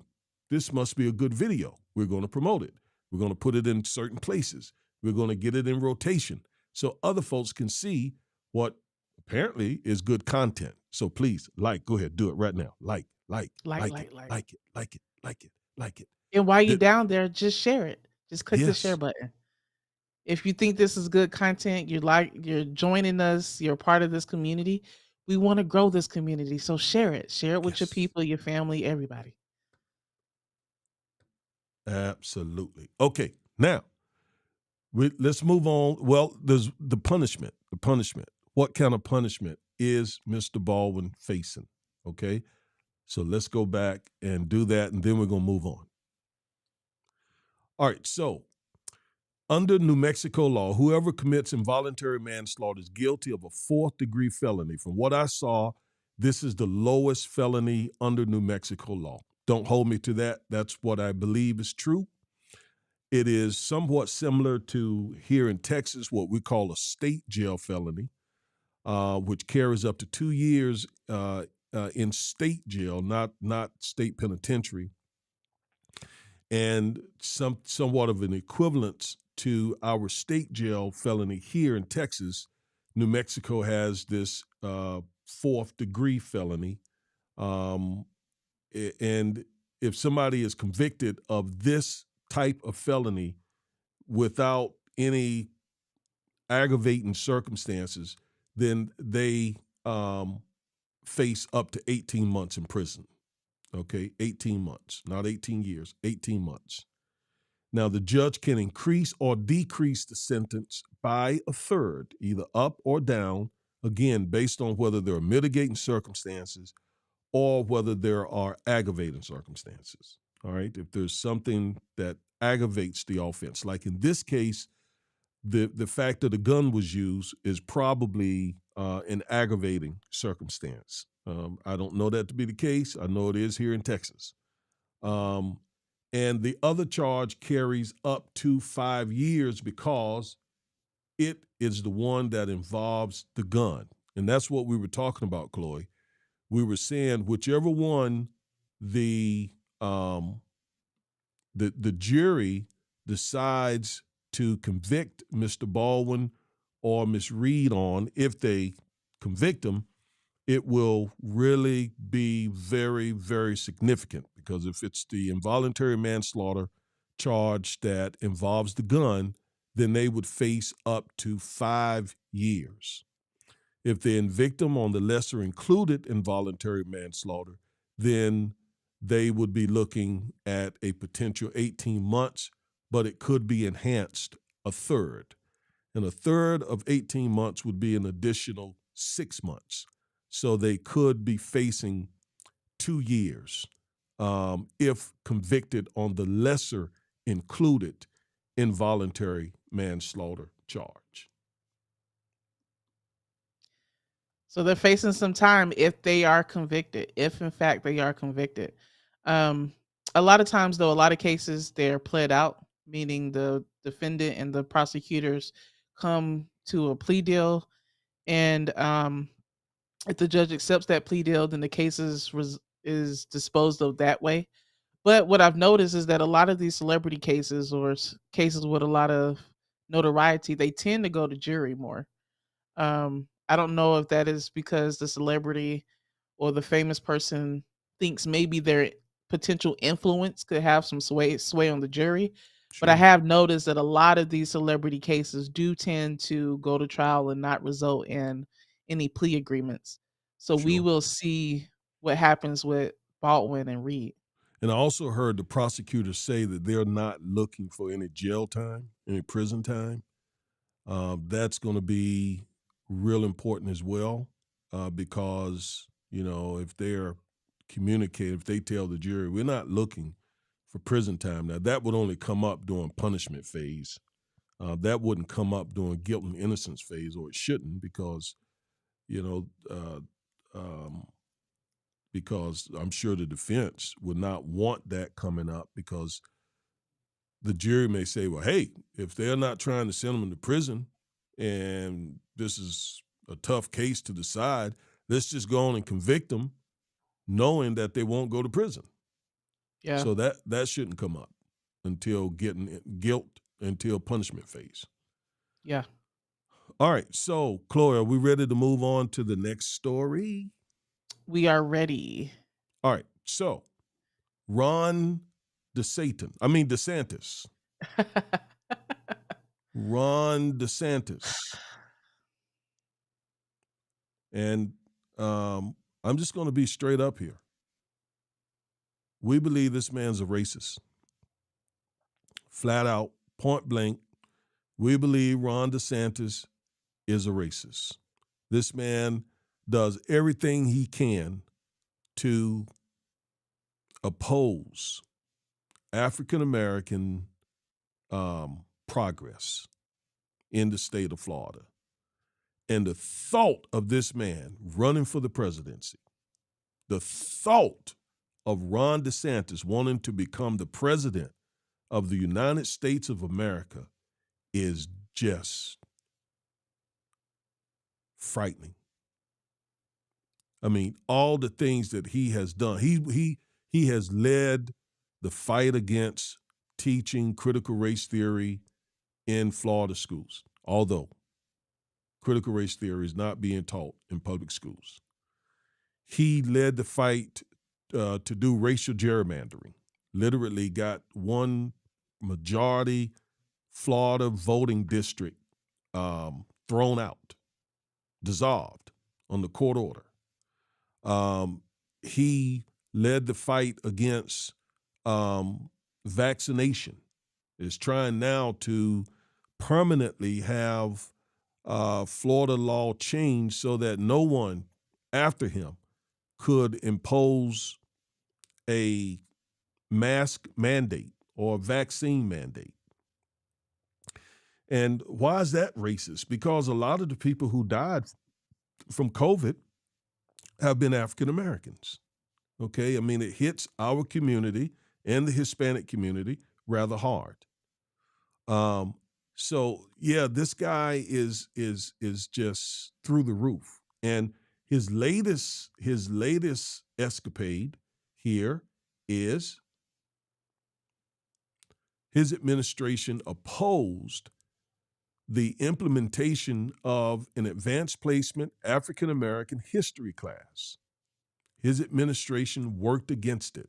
this must be a good video. We're going to promote it. We're going to put it in certain places. We're going to get it in rotation so other folks can see what apparently is good content. So please, go ahead, do it right now. Like, Like it, like, like. like it, like it, like it, like it. And while you're The- down there, just share it. Just click the share yes, button. If you think this is good content, you're joining us, you're part of this community. We want to grow this community. So share it. Share it with your yes, people, your family, everybody. absolutely. Okay, now let's move on. Well, there's the punishment. The punishment. What kind of punishment is Mr. Baldwin facing? Okay, so let's go back and do that, and then we're going to move on. All right, so under New Mexico law, whoever commits involuntary manslaughter is guilty of a fourth-degree felony. From what I saw, this is the lowest felony under New Mexico law. Don't hold me to that. That's what I believe is true. It is somewhat similar to here in Texas, what we call a state jail felony, which carries up to 2 years in state jail, not state penitentiary, and somewhat of an equivalence to our state jail felony here in Texas. New Mexico has this fourth degree felony. And if somebody is convicted of this type of felony without any aggravating circumstances, then they face up to 18 months in prison. Okay, 18 months, not 18 years, 18 months. Now, the judge can increase or decrease the sentence by a third, either up or down, again, based on whether there are mitigating circumstances or whether there are aggravating circumstances. All right, if there's something that aggravates the offense, like in this case, the fact that a gun was used is probably an aggravating circumstance. I don't know that to be the case. I know it is here in Texas. Um, and the other charge carries up to 5 years because it is the one that involves the gun. And that's what we were talking about, Chloe. We were saying whichever one the um, the jury decides to convict Mr. Baldwin or Ms. Reed on, if they convict him, it will really be very, very significant, because if it's the involuntary manslaughter charge that involves the gun, then they would face up to 5 years. If they convict them on the lesser included involuntary manslaughter, then they would be looking at a potential 18 months, but it could be enhanced a third. And a third of 18 months would be an additional 6 months. So they could be facing 2 years if convicted on the lesser included involuntary manslaughter charge. So they're facing some time if they are convicted, if in fact they are convicted. Um, a lot of times, though, a lot of cases they're pled out, meaning the defendant and the prosecutors come to a plea deal, and if the judge accepts that plea deal, then the case is disposed of that way. But what I've noticed is that a lot of these celebrity cases or cases with a lot of notoriety, they tend to go to jury more. I don't know if that is because the celebrity or the famous person thinks maybe their potential influence could have some sway on the jury. But I Sure, have noticed that a lot of these celebrity cases do tend to go to trial and not result in any plea agreements. So we sure. will see what happens with Baldwin and Reed. And I also heard the prosecutors say that they're not looking for any jail time, any prison time. That's going to be real important as well, because if they're communicating, if they tell the jury we're not looking for prison time, now that would only come up during punishment phase. That wouldn't come up during guilt and innocence phase, or it shouldn't, because you know. Because I'm sure the defense would not want that coming up, because the jury may say, well, hey, if they're not trying to send them to prison and this is a tough case to decide, let's just go on and convict them knowing that they won't go to prison. Yeah. So that shouldn't come up until getting guilt until punishment phase. Yeah. All right. So, Chloe, are we ready to move on to the next story? We are ready. All right. So, Ron DeSantis. Ron DeSantis. And I'm just going to be straight up here. We believe this man's a racist. Flat out, point blank, we believe Ron DeSantis is a racist. This man does everything he can to oppose African American progress in the state of Florida. And the thought of this man running for the presidency, the thought of Ron DeSantis wanting to become the president of the United States of America is just frightening. I mean, all the things that he has done. He has led the fight against teaching critical race theory in Florida schools, although critical race theory is not being taught in public schools. He led the fight to do racial gerrymandering, literally got one majority Florida voting district thrown out, dissolved on the court order. He led the fight against vaccination, is trying now to permanently have Florida law changed so that no one after him could impose a mask mandate or a vaccine mandate. And why is that racist? Because a lot of the people who died from COVID have been African Americans. Okay, I mean, it hits our community and the Hispanic community rather hard. Um, so yeah, this guy is just through the roof. And his latest escapade here is his administration opposed the implementation of an advanced placement African American history class. His administration worked against it.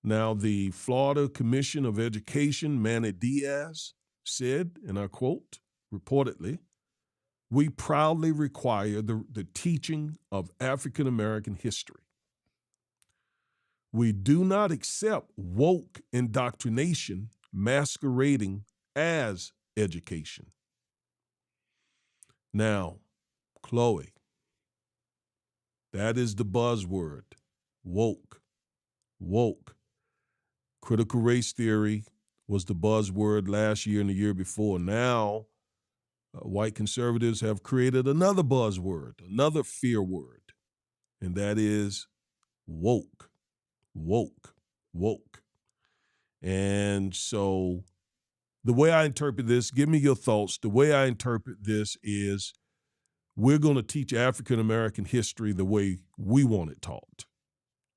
Now, the Florida Commission of Education, Manny Diaz, said, and I quote, reportedly, "We proudly require the teaching of African American history. We do not accept woke indoctrination masquerading as education." Now, Chloe, that is the buzzword, woke, woke. Critical race theory was the buzzword last year and the year before. Now, white conservatives have created another buzzword, another fear word, and that is woke, woke, woke. And so the way I interpret this, give me your thoughts. The way I interpret this is we're going to teach African American history the way we want it taught.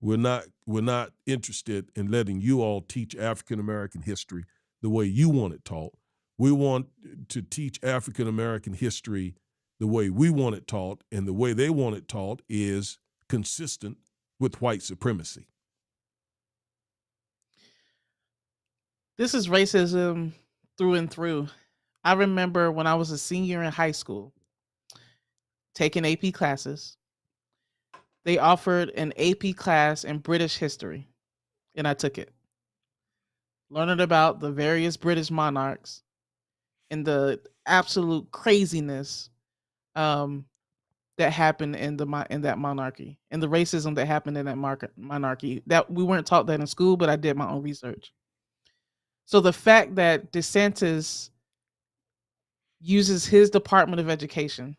We're not interested in letting you all teach African American history the way you want it taught. We want to teach African American history the way we want it taught, and the way they want it taught is consistent with white supremacy. This is racism through and through. I remember when I was a senior in high school taking AP classes. They offered an AP class in British history, and I took it. Learning about the various British monarchs and the absolute craziness um, that happened in that monarchy, and the racism that happened in that monarchy. That we weren't taught that in school, but I did my own research. So the fact that DeSantis uses his Department of Education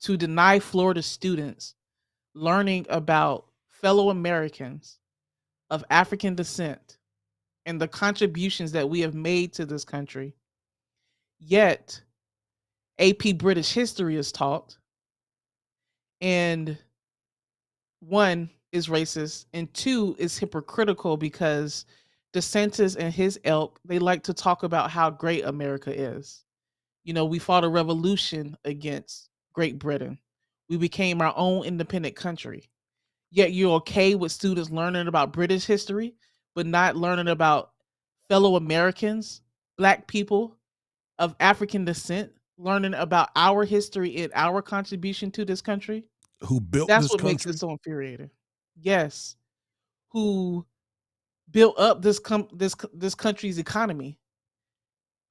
to deny Florida students learning about fellow Americans of African descent and the contributions that we have made to this country, yet AP British history is taught, and one, is racist, and two is hypocritical because DeSantis and his ilk, they like to talk about how great America is. You know, we fought a revolution against Great Britain. We became our own independent country. Yet you're okay with students learning about British history, but not learning about fellow Americans, black people of African descent, learning about our history and our contribution to this country. Who built That's this what makes it country? so infuriating. Yes, who built up this country's economy,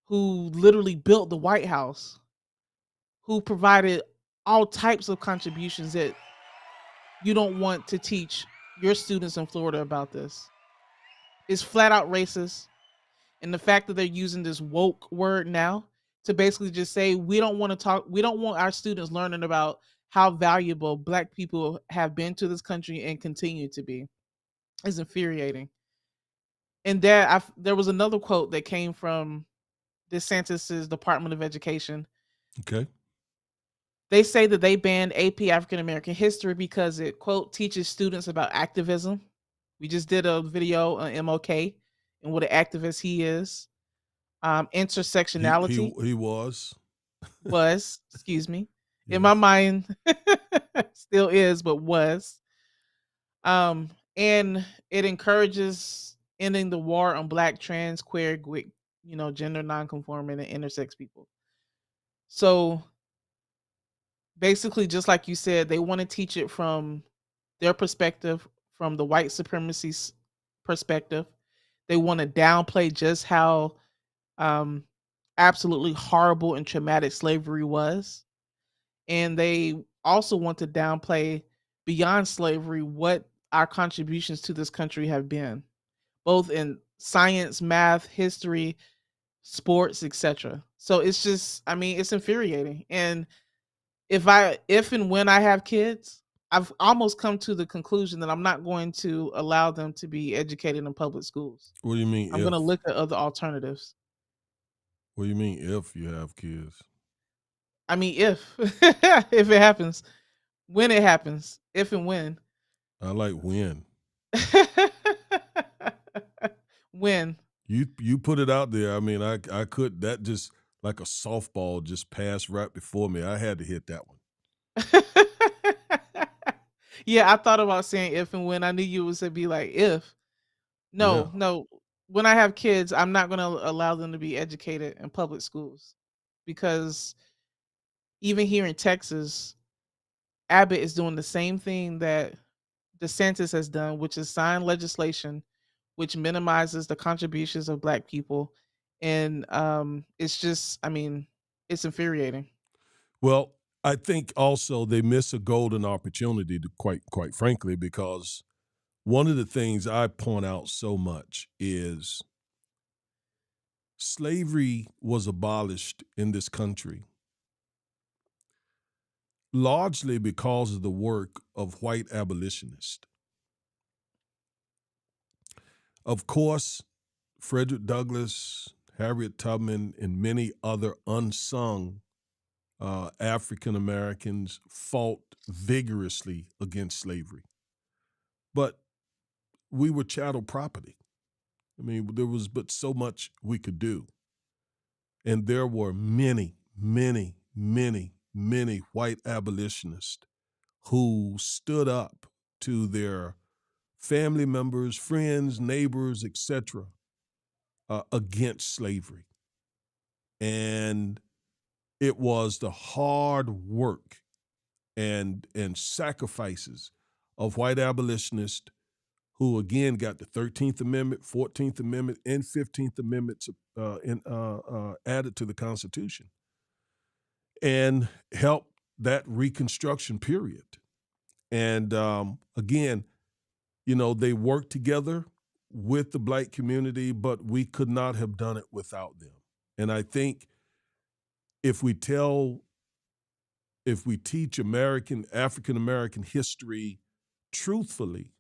who literally built the White House, who provided all types of contributions that you don't want to teach your students in Florida about this. It's flat out racist. And the fact that they're using this woke word now to basically just say we don't want our students learning about how valuable black people have been to this country and continue to be is infuriating. And there was another quote that came from DeSantis's Department of Education. Okay. They say that they banned AP African American history because it, quote, teaches students about activism. We just did a video on MLK and what an activist he is. Intersectionality He was. was, excuse me, in my Yes. mind, still is, but was. And it encourages ending the war on black, trans, queer, gender nonconforming and intersex people. So basically, just like you said, they want to teach it from their perspective, from the white supremacy perspective. They want to downplay just how um, absolutely horrible and traumatic slavery was. And they also want to downplay beyond slavery what our contributions to this country have been, both in science, math, history, sports, etc. So it's just, I mean, it's infuriating. And if and when I have kids, I've almost come to the conclusion that I'm not going to allow them to be educated in public schools. What do you mean I'm going to if? look at other alternatives. What do you mean if you have kids? I mean, if if it happens, when it happens, if and when. I like when. When. You put it out there. I mean, I could that just like a softball just passed right before me. I had to hit that one. Yeah, I thought about saying if and when. I knew you was to be like if. Yeah. No, no. When I have kids, I'm not going to allow them to be educated in public schools because even here in Texas, Abbott is doing the same thing that DeSantis has done, which is sign legislation which minimizes the contributions of black people. And it's just, I mean, it's infuriating. Well, I think also they miss a golden opportunity to quite frankly, because one of the things I point out so much is slavery was abolished in this country largely because of the work of white abolitionists. Of course, Frederick Douglass, Harriet Tubman, and many other unsung African Americans fought vigorously against slavery. But we were chattel property. I mean, there was but so much we could do. And there were many white abolitionists who stood up to their family members, friends, neighbors, etc., against slavery. And it was the hard work and sacrifices of white abolitionists who again got the 13th Amendment, 14th Amendment, and 15th Amendments added to the Constitution and helped that Reconstruction period. And again, you know, they worked together with the black community, but we could not have done it without them. And I think if we tell, if we teach African American history truthfully,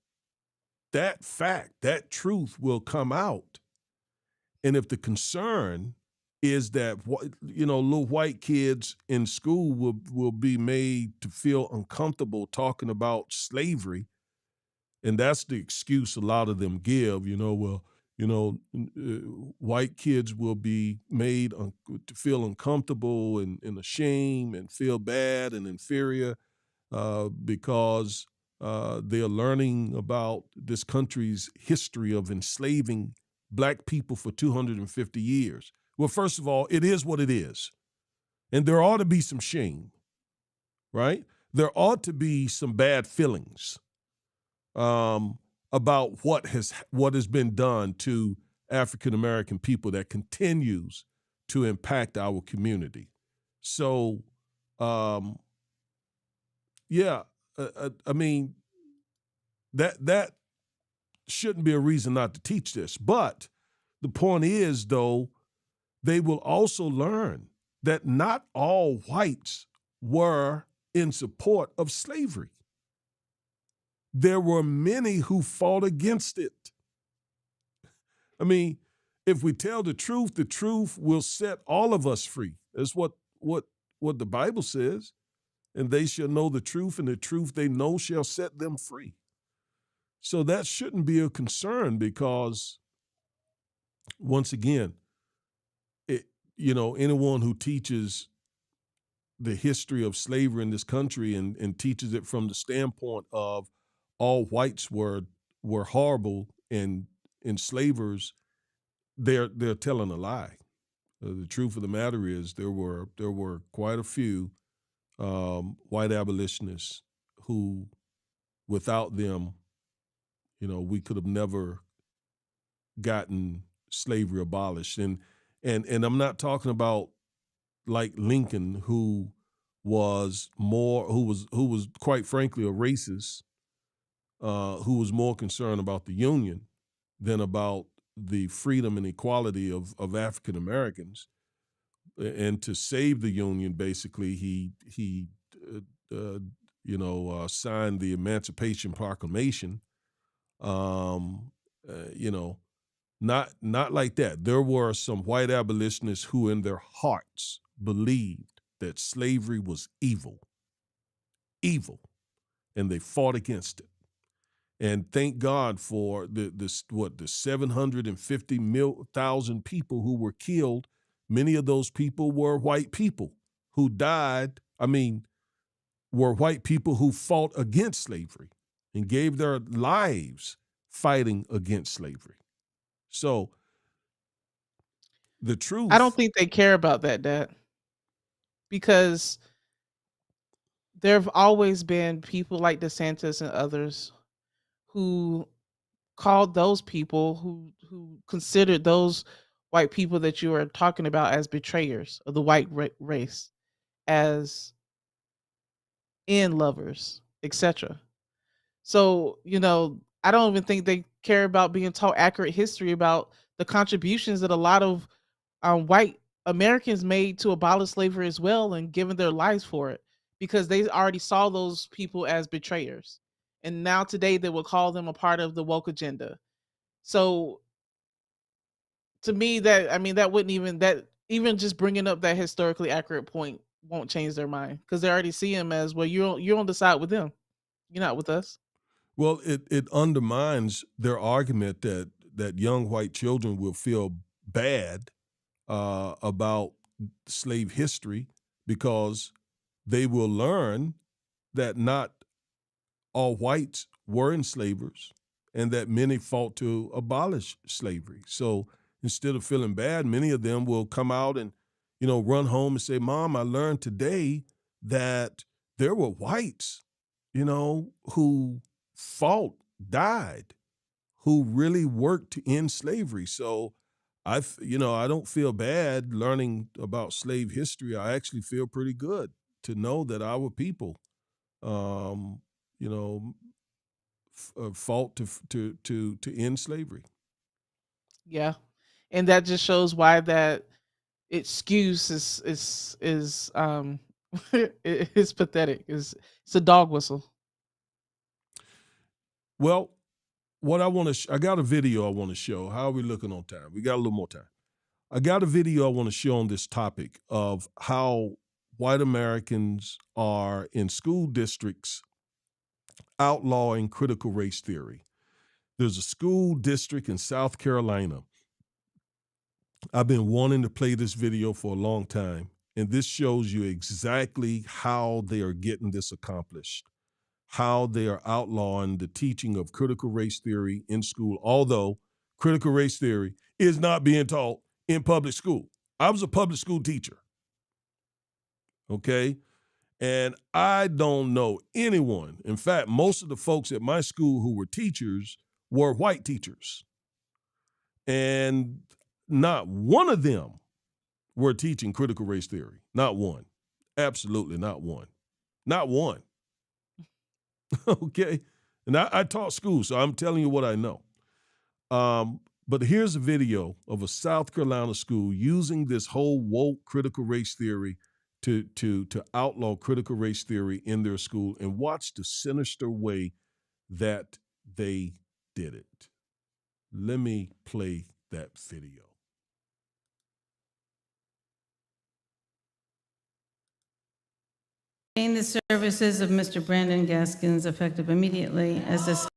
that fact, that truth will come out. And if the concern is that you know little white kids in school will be made to feel uncomfortable talking about slavery, And that's the excuse a lot of them give, well, white kids will be made to feel uncomfortable and ashamed and feel bad and inferior because they're learning about this country's history of enslaving black people for 250 years. Well, first of all, it is what it is. And there ought to be some shame, right? There ought to be some bad feelings um, about what has been done to African American people that continues to impact our community. So, um, yeah, I mean that shouldn't be a reason not to teach this. But the point is, though, they will also learn that not all whites were in support of slavery. There were many who fought against it. I mean, if we tell the truth will set all of us free. That's what the Bible says. And they shall know the truth, and the truth they know shall set them free. So that shouldn't be a concern because, once again, it, anyone who teaches the history of slavery in this country and teaches it from the standpoint of all whites were horrible and enslavers, they're telling a lie. The truth of the matter is there were quite a few white abolitionists who, without them, we could have never gotten slavery abolished. And I'm not talking about like Lincoln, who was quite frankly a racist, who was more concerned about the Union than about the freedom and equality of African Americans. And to save the Union, basically, he signed the Emancipation Proclamation. Um, uh, you know, not like that. There were some white abolitionists who, in their hearts, believed that slavery was evil, and they fought against it. And thank God for the 750,000 people who were killed. Many of those people were white people who died. I mean, were white people who fought against slavery and gave their lives fighting against slavery. So the I don't truth, think they care about that, Dad, because there have always been people like DeSantis and others who called those people who considered those white people that you are talking about as betrayers of the white race, as in lovers, etc. So, I don't even think they care about being taught accurate history about the contributions that a lot of white Americans made to abolish slavery as well and given their lives for it, because they already saw those people as betrayers. And now today they will call them a part of the woke agenda. So to me, that wouldn't even just bringing up that historically accurate point won't change their mind, because they already see him as, well, you're on the side with them. You're not with us. well, it undermines their argument that young white children will feel bad about slave history because they will learn that not all whites were enslavers and that many fought to abolish slavery. So instead of feeling bad, many of them will come out and, run home and say, Mom, I learned today that there were whites, who fought, died, who really worked to end slavery. So I don't feel bad learning about slave history. I actually feel pretty good to know that our people, um, you know, fought to end slavery. Yeah. And that just shows why that excuse is is pathetic. It's a dog whistle. Well, what I got a video I want to show. How are we looking on time? We got a little more time. I got a video I want to show on this topic of how white Americans are in school districts outlawing critical race theory. There's a school district in South Carolina. I've been wanting to play this video for a long time, and this shows you exactly how they are getting this accomplished, how they are outlawing the teaching of critical race theory in school, although critical race theory is not being taught in public school. I was a public school teacher, okay? And I don't know anyone. In fact, most of the folks at my school who were teachers were white teachers. And not one of them were teaching critical race theory. Not one. Absolutely not one. Not one. Okay? And I taught school, so I'm telling you what I know. But here's a video of a South Carolina school using this whole woke critical race theory to outlaw critical race theory in their school, and watch the sinister way that they did it. Let me play that video. The services of Mr. Brandon Gaskins effective immediately. As Mr.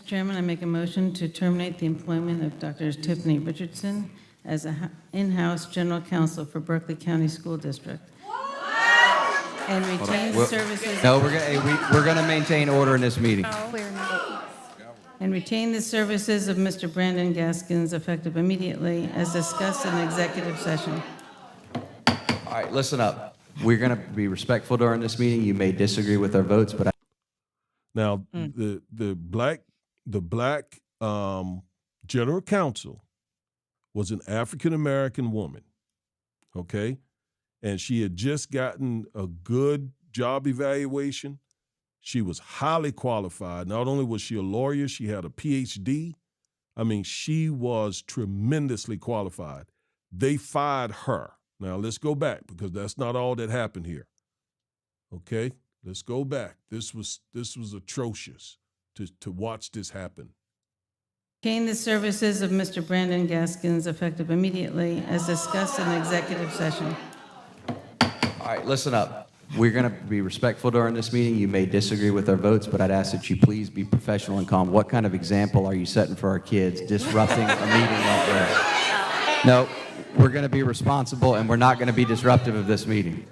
Chairman, I make a motion to terminate the employment of Dr. Tiffany Richardson as an in-house general counsel for Berkeley County School District. And retain the services. No, we're going to maintain order in this meeting. And retain the services of Mr. Brandon Gaskins effective immediately, as discussed in executive session. All right, listen up. We're going to be respectful during this meeting. You may disagree with our votes, but Now, the black general counsel was an African-American woman, okay? And she had just gotten a good job evaluation. She was highly qualified. Not only was she a lawyer, she had a PhD. I mean, she was tremendously qualified. They fired her. Now, let's go back, because that's not all that happened here, okay? Let's go back. This was atrocious to watch this happen. Retain the services of Mr. Brandon Gaskins effective immediately, as discussed in executive session. all right, listen up. We're going to be respectful during this meeting. You may disagree with our votes, but I'd ask that you please be professional and calm. What kind of example are you setting for our kids, disrupting a meeting like this? No, we're going to be responsible, and we're not going to be disruptive of this meeting.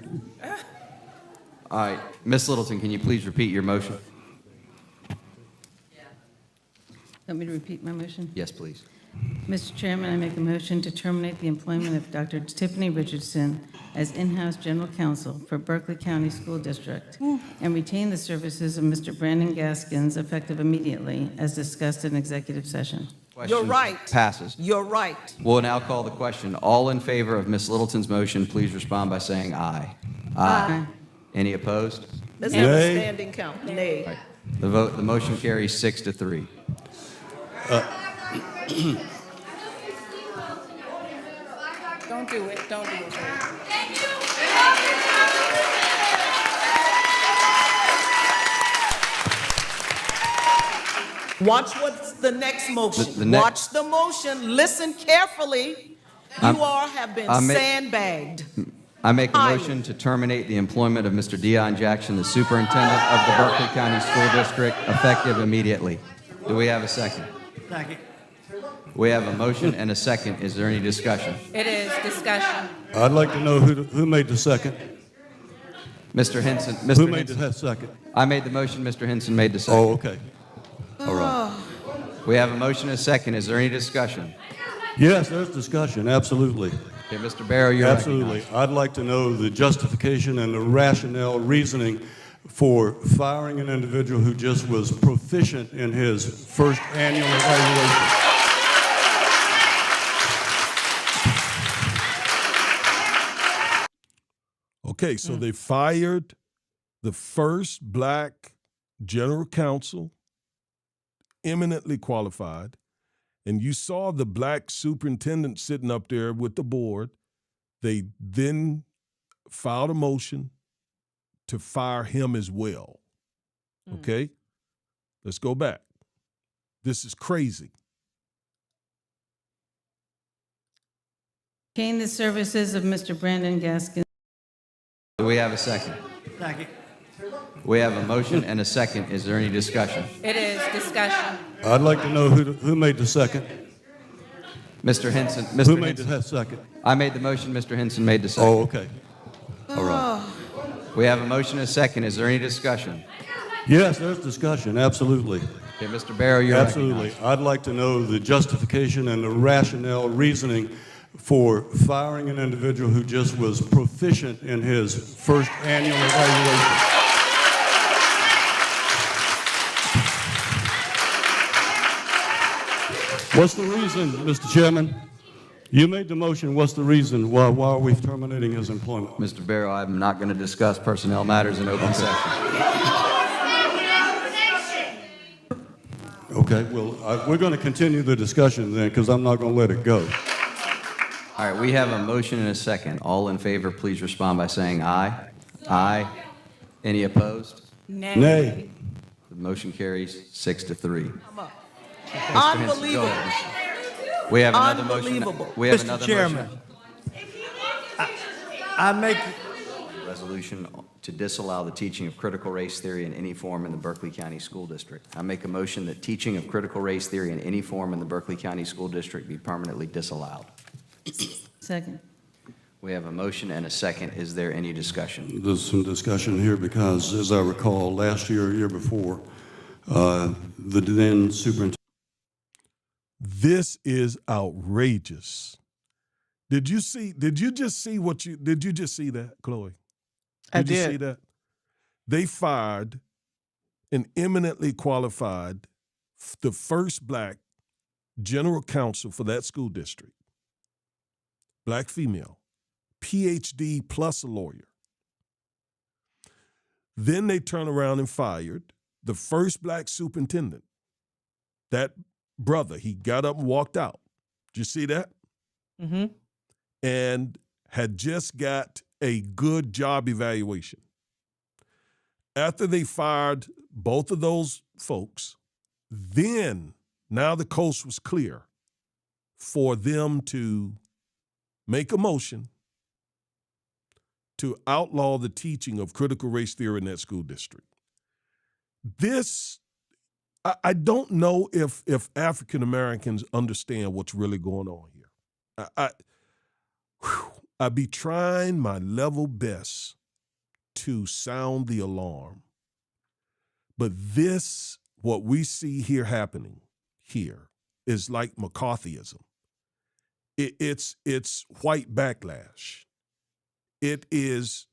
All right, Ms. Littleton, can you please repeat your motion? Want me to repeat my motion? Yes, please. Mr. Chairman, I make a motion to terminate the employment of Dr. Tiffany Richardson as in-house general counsel for Berkeley County School District and retain the services of Mr. Brandon Gaskins effective immediately, as discussed in executive session. Question You're right. Passes. You're right. We'll now call the question. All in favor of Ms. Littleton's motion, please respond by saying aye. Aye. Any opposed? Let's have a standing count. Nay. Right. The motion carries 6-3. Don't do it. Don't do it. Watch what's the next motion. Watch the motion. Listen carefully. You all have been sandbagged. I make a motion to terminate the employment of Mr. Dion Jackson, the superintendent of the Berkeley County School District, effective immediately. Do we have a second? Second. We have a motion and a second. Is there any discussion? It is discussion. I'd like to know who made the second. Mr. Henson. Who made the second? I made the motion. Mr. Henson made the second. Oh, okay. All right. We have a motion and a second. Is there any discussion? Yes, there's discussion, absolutely. Okay, Mr. Barrow, you're Absolutely. recognized. I'd like to know the justification and the rationale reasoning for firing an individual who just was proficient in his first annual evaluation. Okay, so they fired the first black general counsel, eminently qualified, and you saw the black superintendent sitting up there with the board. They then filed a motion to fire him as well. Okay? Let's go back. This is crazy. Retain the services of Mr. Brandon Gaskins. Do we have a second? Second. We have a motion and a second. Is there any discussion? It is discussion. I'd like to know who made the second. Mr. Henson. Who Mr. made Henson. the second? I made the motion. Mr. Henson made the second. Oh, okay. All right. We have a motion and a second. Is there any discussion? Yes, there's discussion, absolutely. Okay, Mr. Barrow, you're Absolutely. recognized. I'd like to know the justification and the rationale, reasoning for firing an individual who just was proficient in his first annual evaluation. What's the reason, Mr. Chairman? You made the motion. What's the reason? Why are we terminating his employment? Mr. Barrow, I'm not going to discuss personnel matters in open session. Okay, well, we're going to continue the discussion then, because I'm not going to let it go. All right, we have a motion and a second. All in favor, please respond by saying aye. Aye. Any opposed? Nay. The motion carries 6-3. Unbelievable. We have another motion. Unbelievable. We have Mr. another Chairman, motion. I make, Resolution to disallow the teaching of critical race theory in any form in the Berkeley County School District. I make a motion that teaching of critical race theory in any form in the Berkeley County School District be permanently disallowed. Second. We have a motion and a second. Is there any discussion? There's some discussion here because, as I recall, last year, year before, the then superintendent. This is outrageous. Did you just see that, Chloe? I You did. see that? They fired an eminently qualified, the first black general counsel for that school district. Black female, PhD plus a lawyer. Then they turn around and fired the first black superintendent. That brother, he got up and walked out. Did you see that? Mm-hmm. And had just got a good job evaluation. After they fired both of those folks, then now the coast was clear for them to make a motion to outlaw the teaching of critical race theory in that school district. This, I don't know if African Americans understand what's really going on here. I be trying my level best to sound the alarm. But this, what we see here happening here, is like McCarthyism. It's white backlash. It is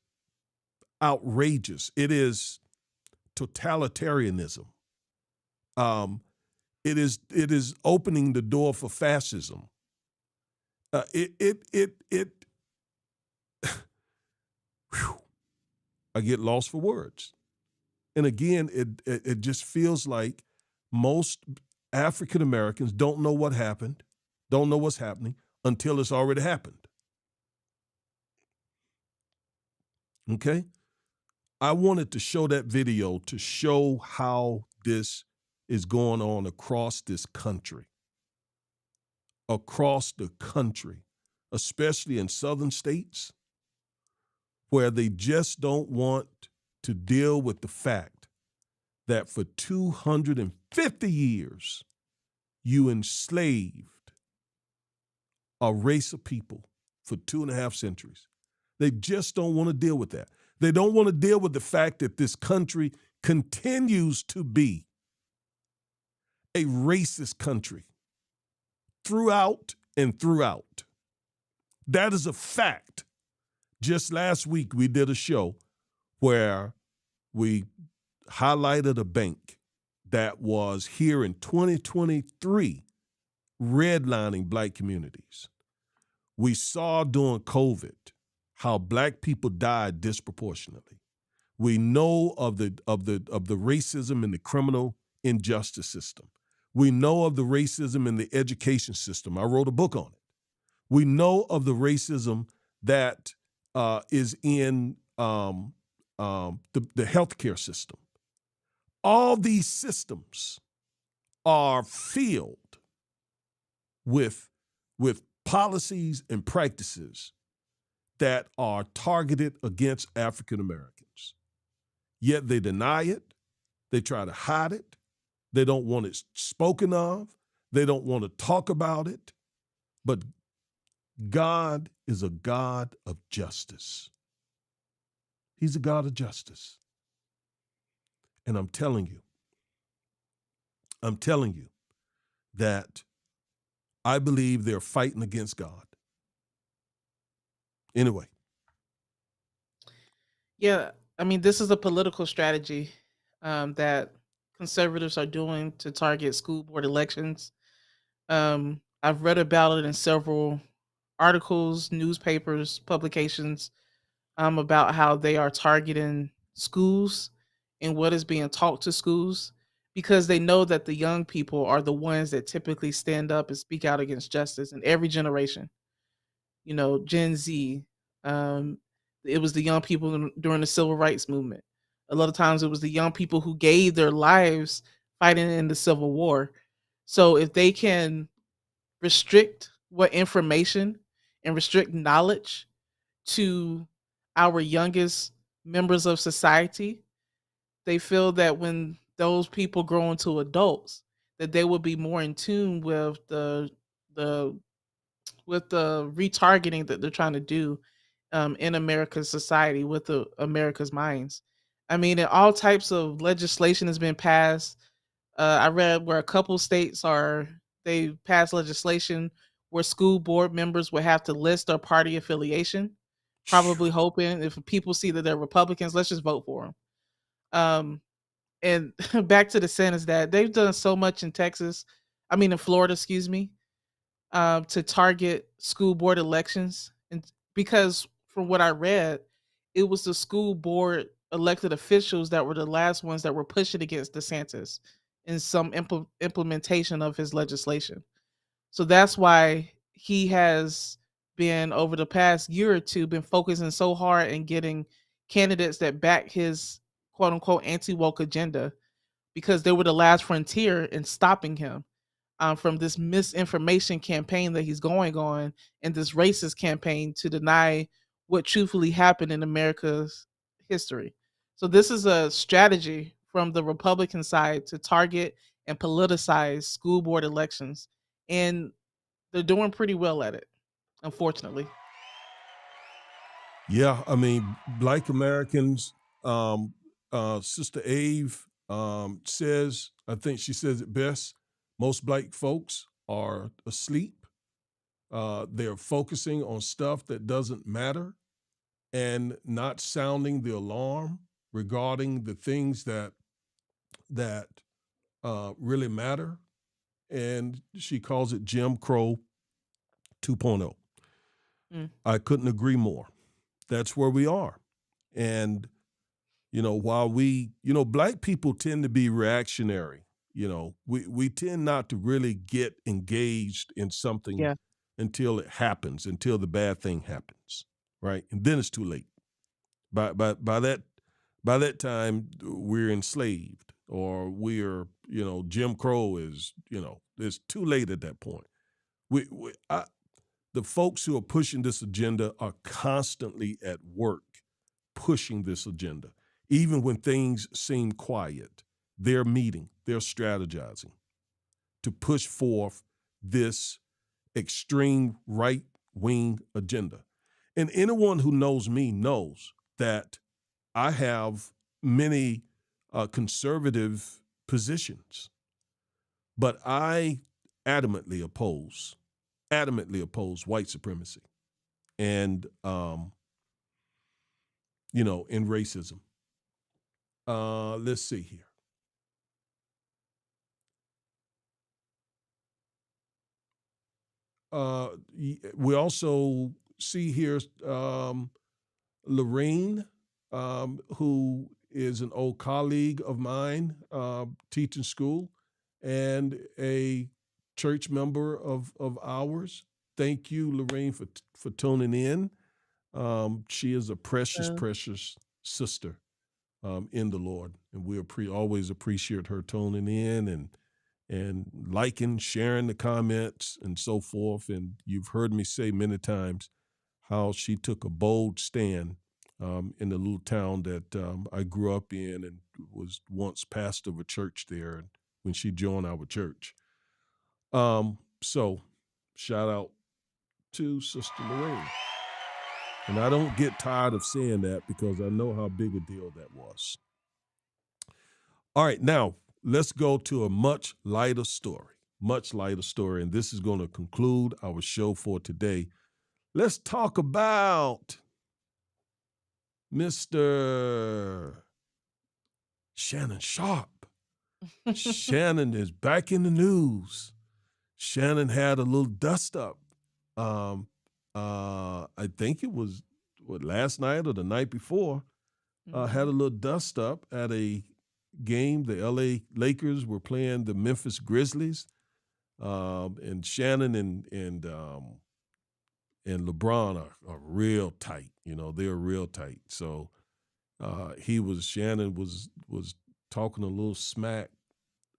outrageous. It is totalitarianism. It is opening the door for fascism. I get lost for words. And again, it just feels like most African Americans don't know what happened, don't know what's happening until it's already happened. Okay? I wanted to show that video to show how this is going on across this country. Across the country, especially in southern states, where they just don't want to deal with the fact that for 250 years, you enslaved a race of people for 2.5 centuries. They just don't want to deal with that. They don't want to deal with the fact that this country continues to be a racist country throughout and throughout. That is a fact. Just last week, we did a show where we highlighted a bank that was here in 2023 redlining black communities. We saw during COVID how black people died disproportionately. We know of the racism in the criminal injustice system. We know of the racism in the education system. I wrote a book on it. We know of the racism that is in the healthcare system. All these systems are filled with policies and practices that are targeted against African Americans. yet they deny it. They try to hide it. They don't want it spoken of. They don't want to talk about it. But God is a God of justice. He's a God of justice. And I'm telling you that I believe they're fighting against God. Anyway. Yeah, I mean, this is a political strategy that conservatives are doing to target school board elections. I've read about it in several articles, newspapers, publications about how they are targeting schools and what is being taught to schools because they know that the young people are the ones that typically stand up and speak out against justice in every generation. You know, Gen Z. Um, it was the young people during the civil rights movement. A lot of times it was the young people who gave their lives fighting in the Civil War. So if they can restrict what information and restrict knowledge to our youngest members of society, they feel that when those people grow into adults, that they will be more in tune with the the retargeting that they're trying to do in America's society with the America's minds. I mean, all types of legislation has been passed. I read where a couple states are they passed legislation where school board members would have to list their party affiliation, probably hoping if people see that they're Republicans, let's just vote for them. And back to the sentence that they've done so much in Texas, I mean in Florida, excuse me, to target school board elections, and because from what I read, it was the school board elected officials that were the last ones that were pushing against DeSantis in some implementation of his legislation. So that's why he has been over the past year or two been focusing so hard in getting candidates that back his quote unquote anti woke agenda because they were the last frontier in stopping him from this misinformation campaign that he's going on and this racist campaign to deny what truthfully happened in America's history. So this is a strategy from the Republican side to target and politicize school board elections. And they're doing pretty well at it, unfortunately. Yeah, I mean, Black Americans, Sister Ave says, I think she says it best, most Black folks are asleep. They're focusing on stuff that doesn't matter and not sounding the alarm regarding the things that really matter. And she calls it Jim Crow 2.0. Mm. I couldn't agree more. That's where we are. And while Black people tend to be reactionary, we tend not to really get engaged in something Yeah. until it happens, until the bad thing happens, right? And then it's too late. By that time, we're enslaved, or we're, Jim Crow is, it's too late at that point. The folks who are pushing this agenda are constantly at work pushing this agenda. Even when things seem quiet, they're meeting, they're strategizing to push forth this extreme right-wing agenda. And anyone who knows me knows that I have many conservative positions, but I adamantly oppose white supremacy and, and racism. Let's see here. We also see here Lorraine, who is an old colleague of mine, teaching school, and a church member of ours. Thank you, Lorraine, for tuning in. She is a precious, precious sister in the Lord, and we always appreciate her tuning in and liking, sharing the comments, and so forth. And you've heard me say many times how she took a bold stand in the little town that I grew up in and was once pastor of a church there when she joined our church. So shout out to Sister Lorraine. And I don't get tired of saying that because I know how big a deal that was. All right, now let's go to a much lighter story. And this is going to conclude our show for today. Let's talk about Mr. Shannon Sharpe. Shannon is back in the news. Shannon had a little dust up. I think it was last night or the night before. Had a little dust up at a game. The LA Lakers were playing the Memphis Grizzlies, and Shannon and LeBron are real tight. They're real tight. So Shannon was talking a little smack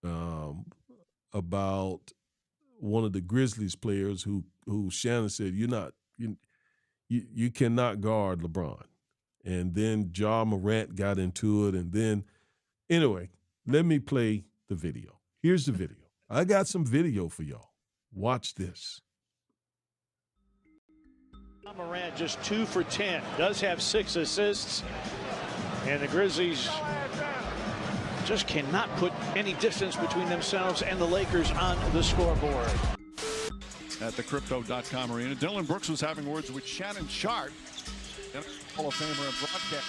about one of the Grizzlies players who Shannon said, you cannot guard LeBron. And then Ja Morant got into it. And then, anyway, let me play the video. Here's the video. I got some video for y'all. Watch this. Ja Morant just 2 for 10, does have 6 assists. And the Grizzlies just cannot put any distance between themselves and the Lakers on the scoreboard. At the Crypto.com arena, Dylan Brooks was having words with Shannon Sharpe, Hall of Famer and broadcast.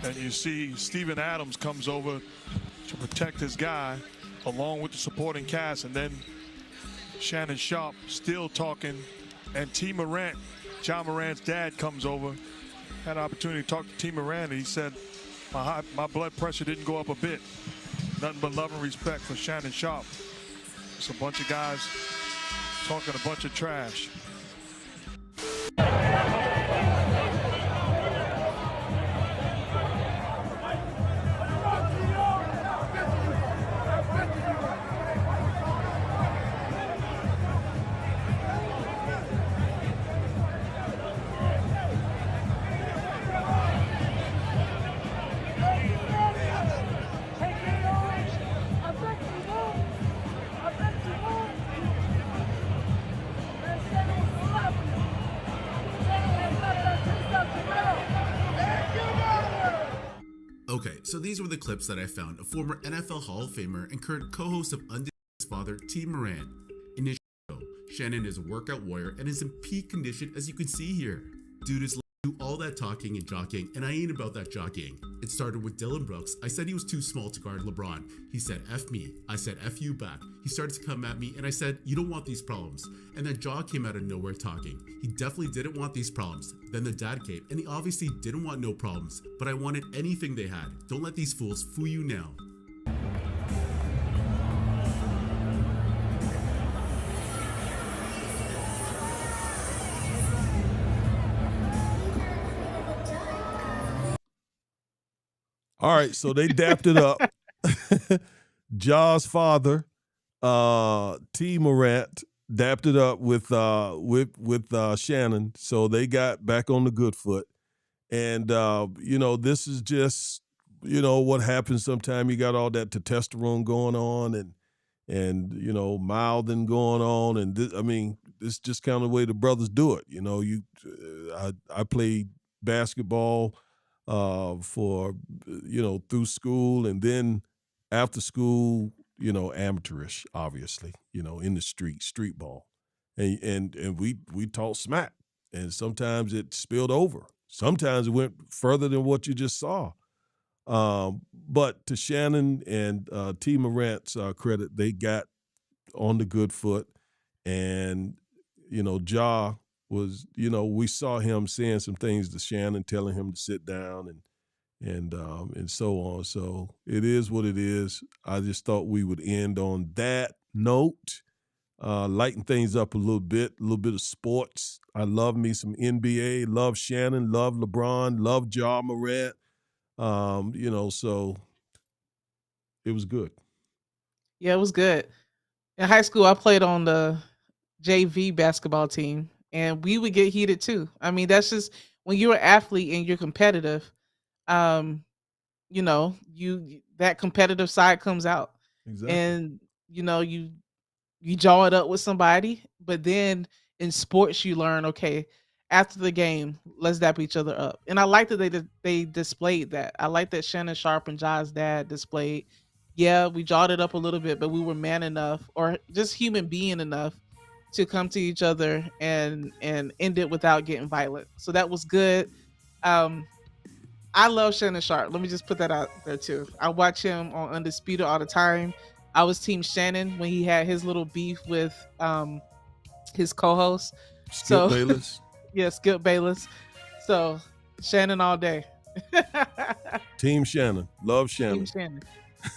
And you see Steven Adams comes over to protect his guy along with the supporting cast, and then Shannon Sharpe still talking, and T. Morant, Ja Morant's dad, comes over. Had an opportunity to talk to T. Morant, and he said, my blood pressure didn't go up a bit. Nothing but love and respect for Shannon Sharpe. It's a bunch of guys talking a bunch of trash. Okay, so these were the clips that I found of former NFL Hall of Famer and current co-host of Undisputed father, T. Morant. In his show, Shannon is a workout warrior and is in peak condition, as you can see here. Dude is do all that talking and jockeying, and I ain't about that jockeying. It started with Dylan Brooks. I said he was too small to guard LeBron. He said, F me. I said, F you back. He started to come at me, and I said, you don't want these problems. And then Ja came out of nowhere talking. He definitely didn't want these problems. Then the dad came, and he obviously didn't want no problems, but I wanted anything they had. Don't let these fools fool you now. All right, so they dapped it up. Ja's father, T. Morant, dapped it up with Shannon, so they got back on the good foot. And this is just what happens sometimes. You got all that testosterone going on, and mouthing going on, and this just kind of the way the brothers do it. I played basketball for through school, and then after school, amateurish, obviously, in the street ball, and we taught smack, and sometimes it spilled over. Sometimes it went further than what you just saw. But to Shannon and T. Morant's credit, they got on the good foot, and Ja was, we saw him saying some things to Shannon, telling him to sit down and so on. So it is what it is. I just thought we would end on that note, lighten things up a little bit of sports. I love me some NBA, love Shannon, love LeBron, love Ja Morant. So it was good. Yeah, it was good. In high school, I played on the JV basketball team, and we would get heated too. I mean, that's just when you're an athlete and you're competitive. Um, that competitive side comes out, Exactly. and you jaw it up with somebody, but then in sports you learn, okay, after the game, let's dap each other up. And I like that they displayed that. I like that Shannon Sharp and Ja's dad displayed, yeah, we jawed it up a little bit, but we were man enough or just human being enough to come to each other and end it without getting violent. So that was good. Um I love Shannon Sharp. Let me just put that out there too. I watch him on Undisputed all the time. I was Team Shannon when he had his little beef with his co-host. Skip So Bayless. yeah, Skip Bayless. So Shannon all day. Team Shannon. Love Shannon. Team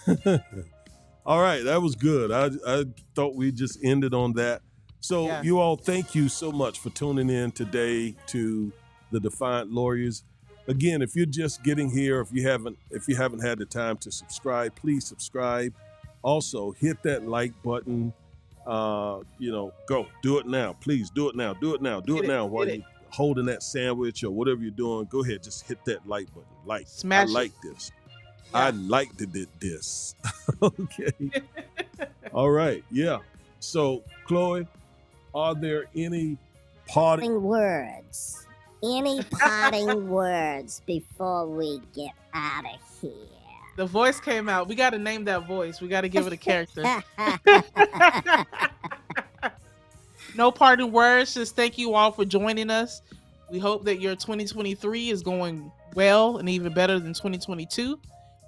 Shannon. All right, that was good. I thought we just ended on that. So Yeah. you all, thank you so much for tuning in today to the Defiant Lawyers. Again, if you're just getting here, if you haven't had the time to subscribe, please subscribe. Also, hit that like button. Go do it now. Please do it now. Do it now. Do it now while you're holding that sandwich or whatever you're doing. Go ahead, just hit that like button. Like, Smash I like this. Yeah. I liked this. Okay. All right. Yeah. So, Chloe, are there any parting words? Any parting words before we get out of here? The voice came out. We got to name that voice. We got to give it a character. No parting words. Just thank you all for joining us. We hope that your 2023 is going well and even better than 2022.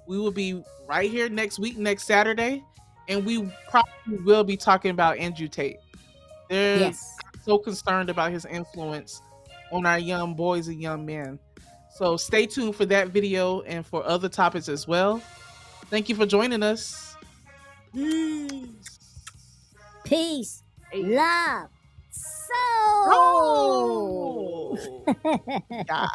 We will be right here next week, next Saturday, and we probably will be talking about Andrew Tate. They're Yes. so concerned about his influence on our young boys and young men. So stay tuned for that video and for other topics as well. Thank you for joining us. Peace. Hey. Love. Oh. Soul. Yeah.